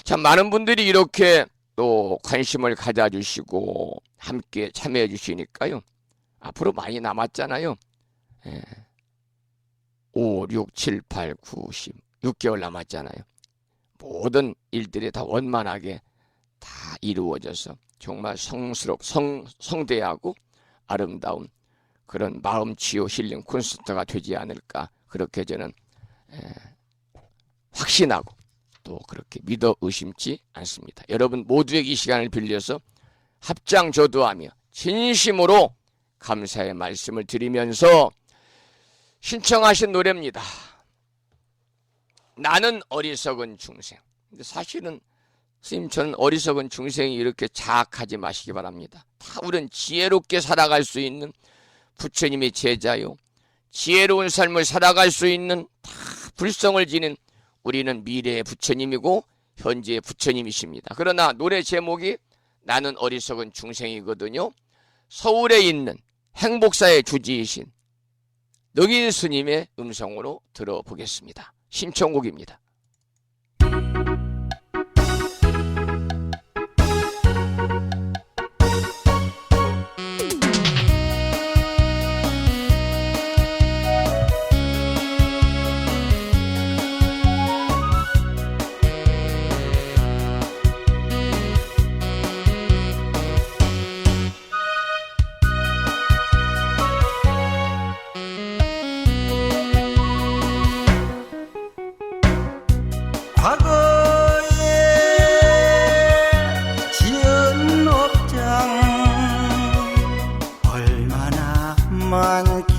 참 많은 분들이 이렇게 또 관심을 가져주시고 함께 참여해 주시니까요, 앞으로 많이 남았잖아요. 5, 6, 7, 8, 9, 10 6개월 남았잖아요. 모든 일들이 다 원만하게 다 이루어져서 정말 성대하고 아름다운 그런 마음 치유 힐링 콘서트가 되지 않을까, 그렇게 저는 확신하고 또 그렇게 믿어 의심치 않습니다. 여러분 모두에게 이 시간을 빌려서 합장조도하며 진심으로 감사의 말씀을 드리면서 신청하신 노래입니다. 나는 어리석은 중생. 근데 사실은 스님, 저는 어리석은 중생이 이렇게 자학하지 마시기 바랍니다. 다 우리는 지혜롭게 살아갈 수 있는 부처님의 제자요, 지혜로운 삶을 살아갈 수 있는 다 불성을 지닌 우리는 미래의 부처님이고 현재의 부처님이십니다. 그러나 노래 제목이 나는 어리석은 중생이거든요. 서울에 있는 행복사의 주지이신 넉인 스님의 음성으로 들어보겠습니다. 신청곡입니다. 과거에 지은 업장 얼마나 많기에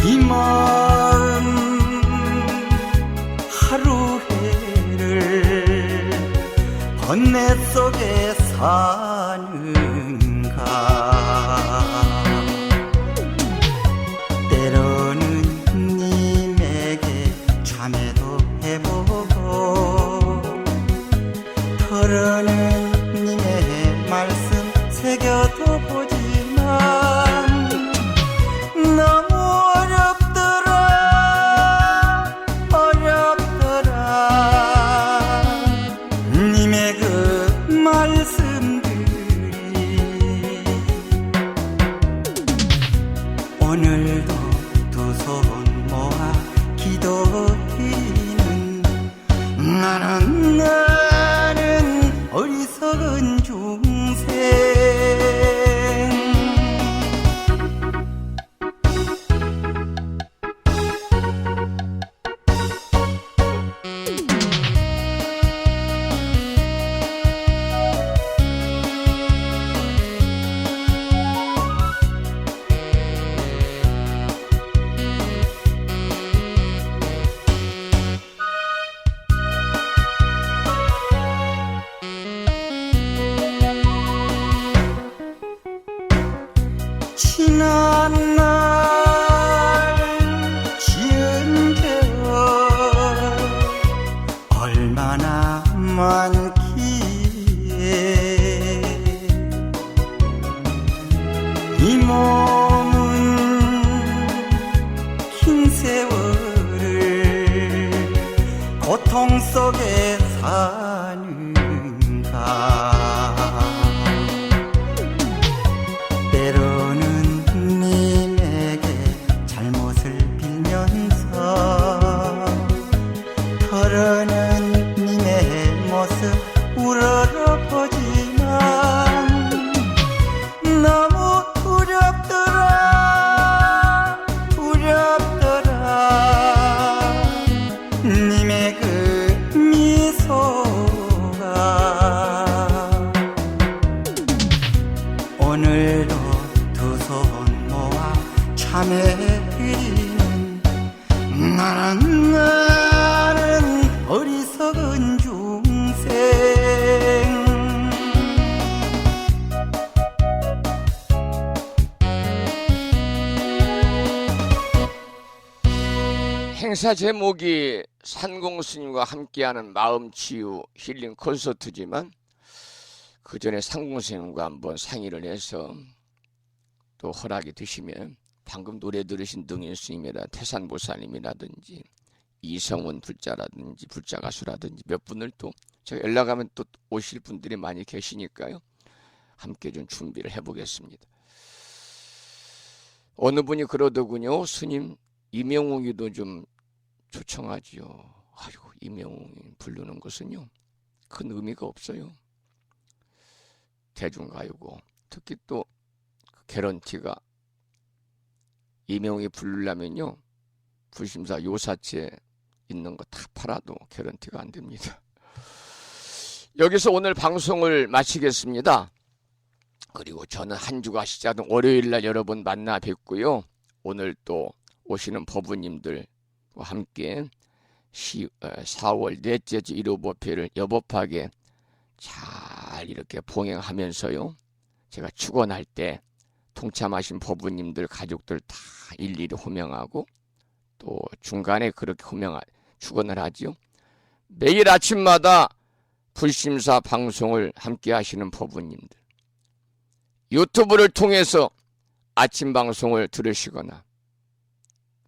이 마음 하루해를 번뇌 속에 사는가. 때로는 님에게 참회도 해보고, 털어는 님의 말씀 새겨도 보지만 너무 어렵더라 님의 그 말씀들이. 오늘도 두 손 모아 기도드리는 많기에 이 몸은 긴 세월을 고통 속에 사는가. 때로는 님에게 잘못을 빌면서 털어는 님의 모습 우러러보지만 너무 두렵더라 님의 그 미소가. 오늘도 두 손 모아 참회드리는 나는 어리석은 중생. 행사 제목이 산공스님과 함께하는 마음치유 힐링 콘서트지만 그 전에 산공스님과 한번 상의를 해서 또 허락이 되시면 방금 노래 들으신 등인스님이나 태산보살님이라든지 이성원 불자라든지 불자가수라든지 몇 분을 또 제가 연락하면 또 오실 분들이 많이 계시니까요. 함께 좀 준비를 해보겠습니다. 어느 분이 그러더군요. 스님 이명웅이도 좀 초청하지요. 아이고, 이명웅이 부르는 것은요 큰 의미가 없어요. 대중가요고 특히 또 개런티가 이명웅이 부르려면요 불심사 요사체 있는 거 다 팔아도 개런티가 안 됩니다. 여기서 오늘 방송을 마치겠습니다. 그리고 저는 한 주가 시작된 월요일날 여러분 만나 뵙고요. 오늘 또 오시는 법부님들과 함께 4월 넷째 주 1호 법회를 여법하게 잘 이렇게 봉행하면서요. 제가 축원할 때 동참하신 법부님들 가족들 다 일일이 호명하고 또 중간에 그렇게 축원을 하지요. 매일 아침마다 불심사 방송을 함께 하시는 법부님들, 유튜브를 통해서 아침 방송을 들으시거나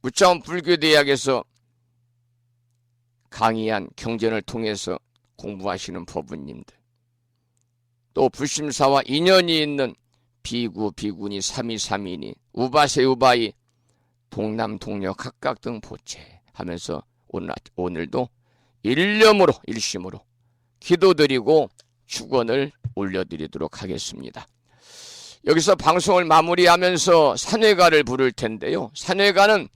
무차원 불교대학에서 강의한 경전을 통해서 공부하시는 법부님들, 또 불심사와 인연이 있는 비구, 비구니, 삼이, 삼이니, 우바세, 우바이, 동남, 동녀 각각 등 보채하면서 오늘도 일념으로 일심으로 기도드리고 축원을 올려드리도록 하겠습니다. 여기서 방송을 마무리하면서 산회가를 부를 텐데요. 산회가는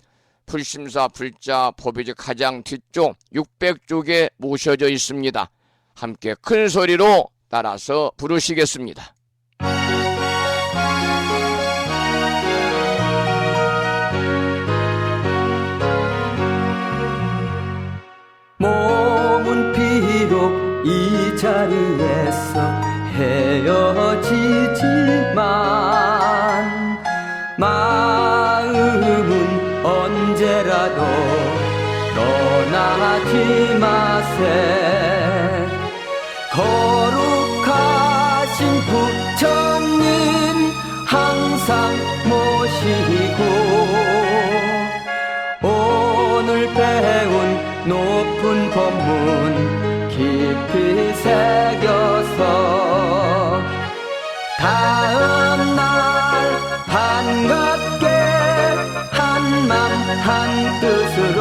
불심사 불자 법요제 가장 뒤쪽 600쪽에 모셔져 있습니다. 함께 큰 소리로 따라서 부르시겠습니다. 몸은 비록 이 자리에서 헤어지지만 마음은 언제라도 떠나지 마세. 거룩하신 부처님 항상 모시고 오늘 배운 높은 법문 깊이 새겨서 다음날 반갑게 한맘 한뜻으로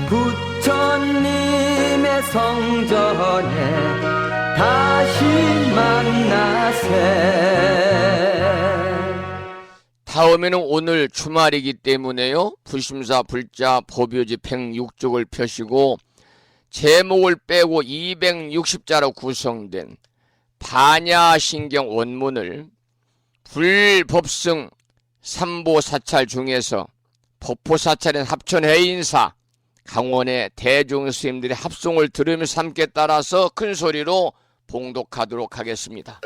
부처님의 성전에 다시 만나세. 다음에는 오늘 주말이기 때문에요. 불심사 불자 법요지 106쪽을 펴시고 제목을 빼고 260자로 구성된 반야신경 원문을 불법승 삼보사찰 중에서 법포사찰인 합천해인사 강원의 대중스님들의 합송을 들으면서 함께 따라서 큰 소리로 봉독하도록 하겠습니다.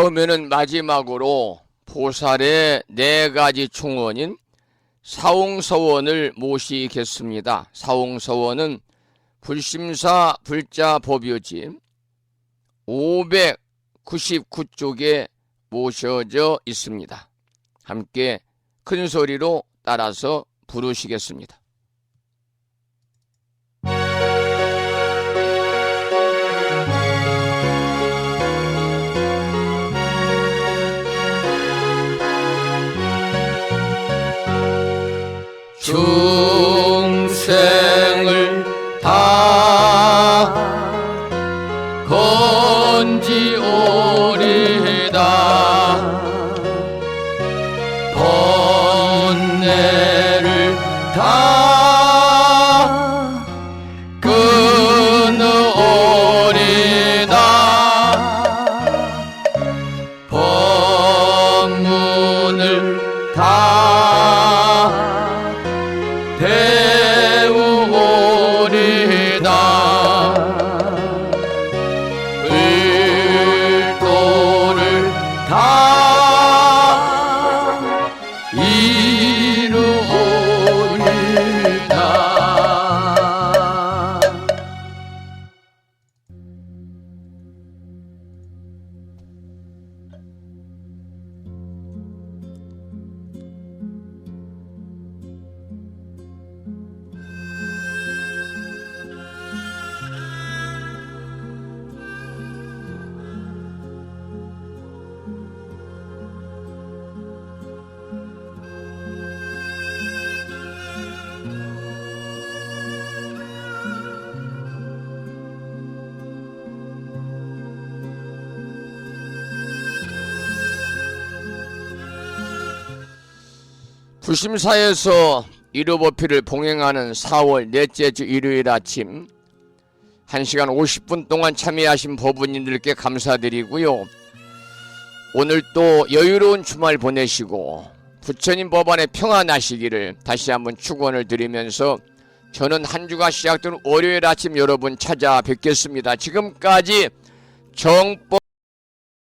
다음에는 마지막으로 보살의 4가지 충원인 사홍서원을 모시겠습니다. 사홍서원은 불심사 불자 법요지 599쪽에 모셔져 있습니다. 함께 큰 소리로 따라서 부르시겠습니다. 중생을 다 건지오리다 번뇌를 다 끊어오리다 법문을 다 배우오리다 을도를 다 이루오리다. 부심사에서 일요법회를 봉행하는 4월 넷째 주 일요일 아침 1시간 50분 동안 참여하신 법운님들께 감사드리고요. 오늘 또 여유로운 주말 보내시고 부처님 법안에 평안하시기를 다시 한번 축원을 드리면서 저는 한 주가 시작된 월요일 아침 여러분 찾아뵙겠습니다. 지금까지 정법